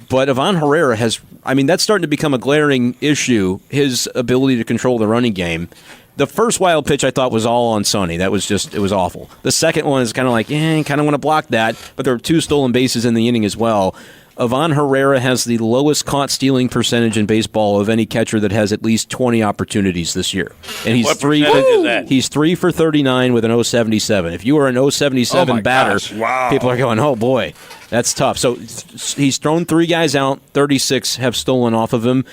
C: but Ivan Herrera has. I mean, that's starting to become a glaring issue. His ability to control the running game. The first wild pitch I thought was all on Sonny. That was just, it was awful. The second one is kind of like, kind of want to block that, but there were 2 stolen bases in the inning as well. Ivan Herrera has the lowest caught stealing percentage in baseball of any catcher that has at least 20 opportunities this year. And he's
A: What
C: three.
A: percentage is that?
C: He's 3 for 39 with an 0.77. If you were an 0.77
B: Oh my
C: batter,
B: gosh.
D: Wow.
C: people are going, oh boy, that's tough. So he's thrown 3 guys out. 36 have stolen off of him.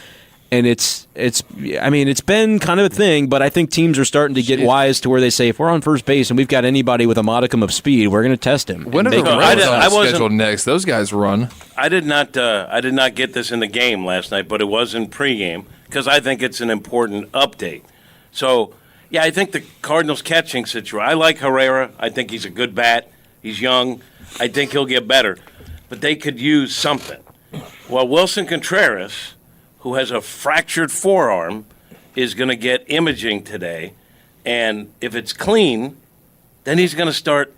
C: And it's been kind of a thing, but I think teams are starting to get wise to where they say, if we're on first base and we've got anybody with a modicum of speed, we're going to test him.
B: When are
C: And
B: the
C: make him-
A: I
B: Reds
A: didn't-
B: on
A: I
B: the
A: wasn't-
B: schedule next? Those guys run.
A: I did not get this in the game last night, but it was in pregame because I think it's an important update. So, yeah, I think the Cardinals catching situation. I like Herrera. I think he's a good bat. He's young. I think he'll get better, but they could use something. Well, Willson Contreras, who has a fractured forearm, is going to get imaging today, and if it's clean, then he's going to start.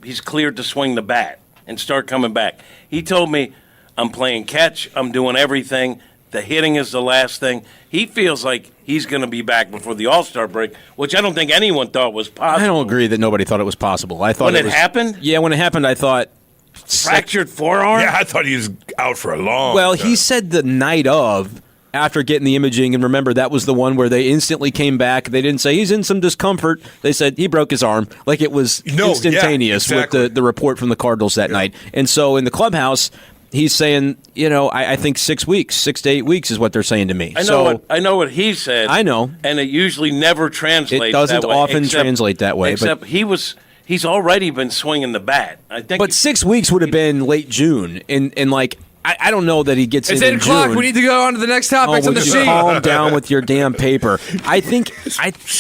A: He's cleared to swing the bat and start coming back. He told me, I'm playing catch, I'm doing everything, the hitting is the last thing. He feels like he's going to be back before the All-Star break, which I don't think anyone thought was possible.
C: I don't agree that nobody thought it was possible. I thought
A: When it
C: was,
A: happened?
C: Yeah, when it happened, I thought.
A: Fractured forearm?
D: Yeah, I thought he was out for a long
C: Well,
D: time.
C: he said the night of, after getting the imaging, and remember that was the one where they instantly came back. They didn't say he's in some discomfort. They said he broke his arm. Like it was
D: No, yeah,
C: instantaneous
D: exactly.
C: with the report from the Cardinals that night. And so in the clubhouse, he's saying, I think 6 weeks, 6 to 8 weeks is what they're saying to me.
A: I know what he said.
C: I know.
A: And it usually never translates
C: It doesn't
A: that way,
C: often translate that way, but-
A: Except he's already been swinging the bat. I think
C: But 6 weeks would have been late June, and like I don't know that he gets
B: It's
C: in
B: 8 o'clock.
C: June.
B: We need to go on to the next topics on
C: would
B: the
C: you
B: sheet.
C: calm down with your damn paper? I think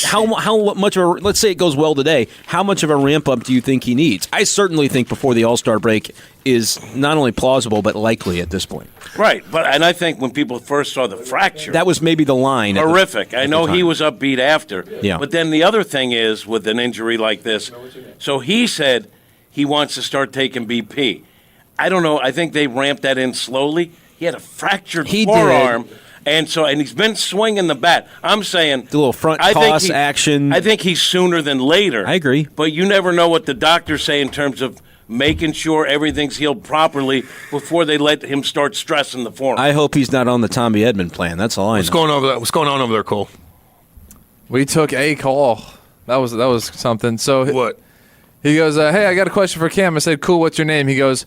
C: how much of a, let's say it goes well today. How much of a ramp up do you think he needs? I certainly think before the All-Star break is not only plausible but likely at this point.
A: Right, and I think when people first saw the fracture,
C: That was maybe the line.
A: horrific. I know
C: the
A: he
C: time.
A: was upbeat after.
C: Yeah.
A: But then the other thing is with an injury like this, so he said he wants to start taking BP. I don't know. I think they ramped that in slowly. He had a fractured
C: He
A: forearm. And he's been swinging the bat. I'm saying
C: The little front
A: I think
C: toss action.
A: I think he's sooner than later.
C: I agree.
A: But you never know what the doctors say in terms of making sure everything's healed properly before they let him start stressing the form.
C: I hope he's not on the Tommy Edman plan. That's all I know.
D: What's going on over there, Cole?
B: We took a call. That was something. So
D: What?
B: he goes, "Hey, I got a question for Cam." I said, "Cool. What's your name?" He goes,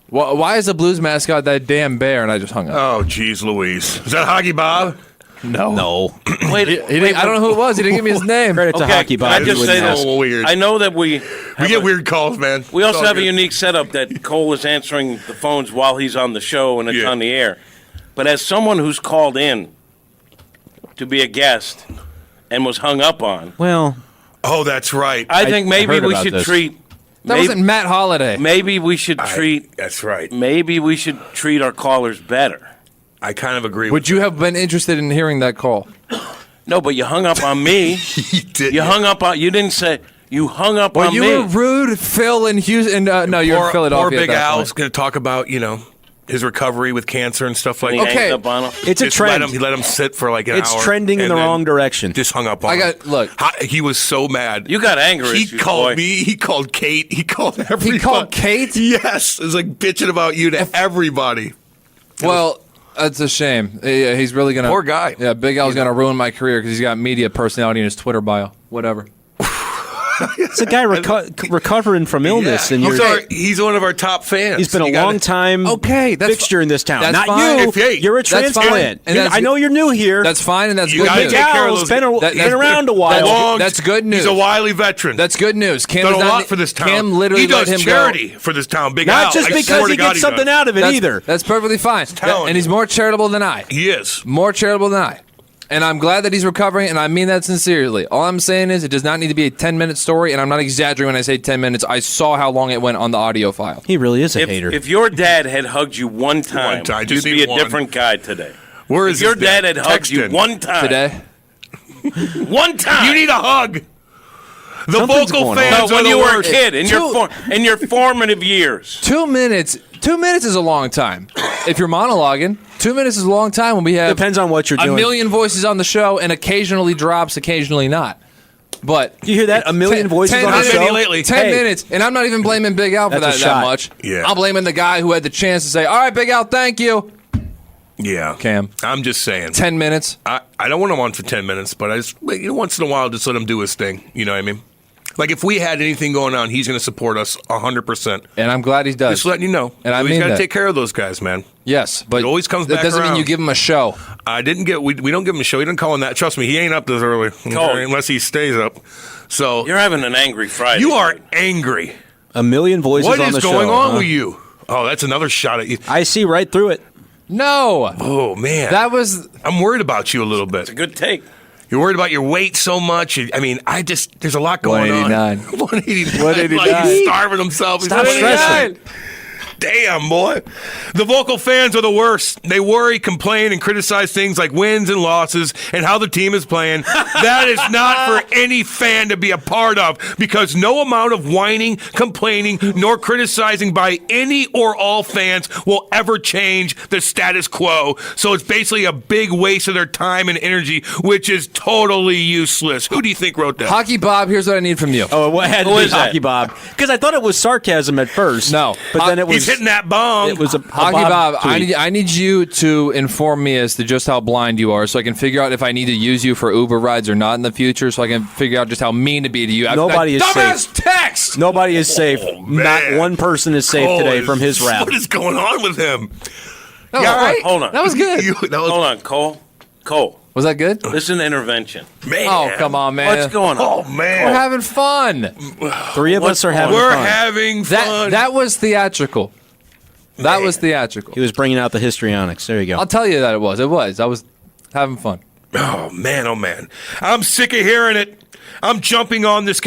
B: "Why is the Blues mascot that damn bear?" And I just hung up.
D: Oh, geez, Louise. Is that Hockey Bob?
C: No.
A: Wait,
B: He didn't, I don't know who it was. He didn't give me his name.
C: Credit to
A: Okay,
C: Hockey
A: can
C: Bob.
A: I just
C: He
A: say
C: wouldn't
A: this?
C: ask.
D: Oh, weird.
A: I know that we
D: get weird calls, man.
A: We also
D: It's all
A: have a
D: good.
A: unique setup that Cole is answering the phones while he's on the show and it's
D: Yeah.
A: on the air. But as someone who's called in to be a guest and was hung up on,
C: Well,
D: Oh, that's right.
A: I think maybe
C: heard
A: we
C: about
A: should
C: this.
A: treat.
B: That
A: maybe,
B: wasn't Matt Holliday.
A: maybe we should treat.
D: That's right.
A: Maybe we should treat our callers better.
D: I kind of agree
B: Would
D: with
B: you have been interested in hearing that call?
A: No, but you hung up on me.
D: you. Did.
A: You hung up on. You didn't say. You hung up
B: Well,
A: on
B: you
A: me.
B: were rude, Phil, in Houston. No, you're in Philadelphia.
D: Poor
B: at
D: Big
B: that
D: Al's
B: point.
D: going to talk about, his recovery with cancer and stuff like
A: And
D: that.
A: he
B: Okay.
A: hangs up on him.
C: it's a
D: Just
C: trend.
D: He let him sit for like an
C: It's
D: hour.
C: trending in
D: and
C: the
D: then
C: wrong direction.
D: Just hung up on
B: I
D: him.
B: got look.
D: He was so mad.
A: You got anger
D: He
A: issues,
D: called
A: boy.
D: me. He called Kate. He called everybody.
B: He called Kate?
D: Yes. It was like bitching about you to everybody.
B: Well, that's a shame. He's really gonna.
D: Poor guy.
B: Yeah, Big Al's gonna ruin my career because he's got media personality in his Twitter bio. Whatever.
C: It's a guy recovering from illness, and
D: He's one of our top fans.
C: he's been a
D: You gotta-
C: long time
B: Okay, that's
C: fixture in this town.
B: that's
C: Not
B: fine.
C: you.
D: If- hey,
C: you're a
B: that's fine.
C: transplant.
B: And that's
C: I know you're new here.
B: That's fine, and that's
D: You
B: good
D: gotta
B: news.
D: take care of
C: Gal's
D: those-
C: been
B: that's-
C: around a while.
D: Long-
B: That's good news.
D: He's a wily veteran.
B: That's good news. Cam
D: done
B: does
D: a
B: not
D: lot
B: ne-
D: for this town.
B: Cam literally
D: he does
B: let him
D: charity for this town. Big
C: Not
D: Al.
C: just
D: I
C: because
D: swear
C: he
D: to God
C: gets something
D: does.
C: out of it
B: That's,
C: either.
B: That's perfectly fine.
D: telling
B: And he's more charitable than I.
D: He is.
B: More charitable than I. And I'm glad that he's recovering, and I mean that sincerely. All I'm saying is it does not need to be a 10-minute story, and I'm not exaggerating when I say 10 minutes. I saw how long it went on the audio file.
C: He really is a hater.
A: If your dad had hugged you one time,
D: One time,
A: you'd
D: just
A: be
D: need
A: a
D: one.
A: different guy today.
D: Where
A: If
D: is
A: your
D: his
A: dad had hugged you
D: Texting.
A: one time,
B: Today?
A: one time,
D: You need a hug. The
C: Something's
D: vocal
C: going on.
D: fans
A: no,
D: are
A: when
D: the
A: you were a
D: worst.
A: kid in your formative years.
B: 2 minutes. 2 minutes is a long time. If you're monologuing, 2 minutes is a long time when we have
C: Depends on what you're
B: a
C: doing.
B: million voices on the show and occasionally drops, occasionally not. But
C: Do you hear that? A million voices
B: 10
C: on the
B: minutes,
C: show.
D: lately.
B: 10
C: Hey.
B: minutes, and I'm not even blaming Big Al for
C: That's a
B: that
C: shot.
B: much.
D: Yeah.
B: I'm blaming the guy who had the chance to say, "All right, Big Al, thank you."
D: Yeah.
B: Cam.
D: I'm just saying.
B: 10 minutes.
D: I don't want him on for 10 minutes, but I just, once in a while, just let him do his thing. You know what I mean? Like, if we had anything going on, he's going to support us 100%.
B: And I'm glad he does.
D: Just letting you know.
B: And I
D: He's
B: mean
D: got to
B: that.
D: take care of those guys, man.
B: Yes, but
D: It always comes
B: that
D: back
B: doesn't mean
D: around.
B: you give him a show.
D: I didn't get, we don't give him a show. He didn't call him that. Trust me, he ain't up this early. Unless he stays up. So,
A: You're having an angry Friday.
D: you are
A: dude.
D: angry.
C: A million voices
D: What
C: on
D: is
C: the
D: going
C: show.
D: on
C: huh?
D: with you? Oh, that's another shot at you.
C: I see right through it.
B: No.
D: Oh, man.
B: That was
D: I'm worried about you a little bit.
A: It's a good take.
D: You're worried about your weight so much. I mean, there's a lot going
B: 189.
D: on. 189.
B: 189.
D: Like he's starving himself.
C: Stop
D: He's
C: stressing.
D: Damn, boy. The vocal fans are the worst. They worry, complain, and criticize things like wins and losses and how the team is playing. That is not for any fan to be a part of because no amount of whining, complaining, nor criticizing by any or all fans will ever change the status quo. So it's basically a big waste of their time and energy, which is totally useless. Who do you think wrote that?
B: Hockey Bob. Here's what I need from you.
C: Oh, what had
A: Who
C: to be
A: is that?
C: Hockey Bob? Because I thought it was sarcasm at first.
B: No.
C: but then it was.
D: He's hitting that bong.
C: It was a
B: Hockey Bob,
C: tweet.
B: I need you to inform me as to just how blind you are so I can figure out if I need to use you for Uber rides or not in the future so I can figure out just how mean to be to you.
C: Nobody is
B: dumbass
C: safe.
B: text!
C: Nobody is safe.
D: man.
C: Not one person is safe
D: Oh,
C: today from his rap.
D: What is going on with him?
B: That was
D: Yeah,
B: great.
A: hold on.
B: That was good.
D: That was,
A: Hold on, Cole.
B: Was that good?
A: This is an intervention.
D: man.
B: Oh, come on, man.
A: What's going on?
D: Oh, man.
B: We're having fun.
C: Three of us are having
D: We're
C: fun.
D: having fun.
B: That was theatrical. That was theatrical.
C: He was bringing out the histrionics. There you go.
B: I'll tell you that it was. It was. I was having fun.
D: Oh, man, oh, man. I'm sick of hearing it. I'm jumping on this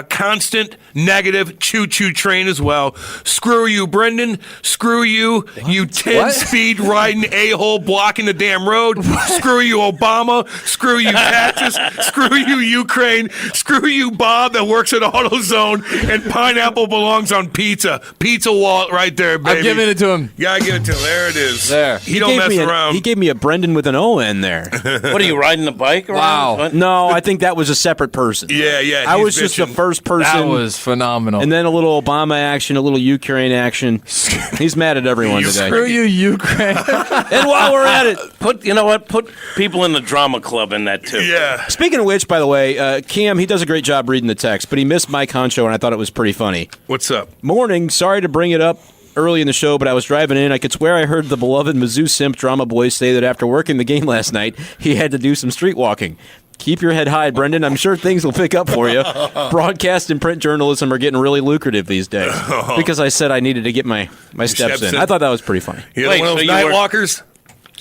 D: constant negative choo-choo train as well. Screw you, Brenden. Screw you, you 10-speed riding a-hole blocking the damn road. Screw you, Obama. Screw you, Texas. Screw you, Ukraine. Screw you, Bob, that works at AutoZone. And pineapple belongs on pizza. Pizza wallet right there, baby.
B: I'm giving it to him.
D: Yeah, I give it to him. There it is.
B: There.
D: He don't mess around.
C: He gave me a Brendan with an O in there.
A: What are you riding the bike around?
B: Wow.
A: What?
C: No, I think that was a separate person.
D: Yeah.
C: I
D: he's
C: was just the
D: bitching.
C: first person.
B: That was phenomenal.
C: And then a little Obama action, a little Ukraine action. He's mad at everyone today.
B: Screw you, Ukraine.
C: And while we're at it,
A: Put people in the drama club in that too.
D: Yeah.
C: speaking of which, by the way, Cam, he does a great job reading the text, but he missed Mike Honcho, and I thought it was pretty funny.
D: What's up?
C: Morning, sorry to bring it up early in the show, but I was driving in. I could swear I heard the beloved Mizzou simp drama boy say that after working the game last night, he had to do some street walking. Keep your head high, Brenden. I'm sure things will pick up for you. Broadcast and print journalism are getting really lucrative these days. Because I said I needed to get my steps in. I thought that was pretty funny.
D: You're
A: Wait,
D: one of
A: so
D: those
A: you
D: night
A: were-
D: walkers?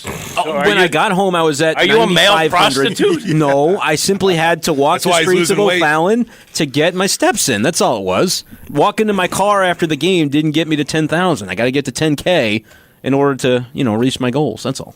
C: When I got home, I was at
A: Are you a male
C: 9,500.
A: prostitute?
C: No, I simply had to walk
D: That's why
C: the
D: he's
C: streets of
D: losing weight.
C: O'Fallon to get my steps in. That's all it was. Walking to my car after the game didn't get me to 10,000. I got to get to 10K in order to, reach my goals. That's all.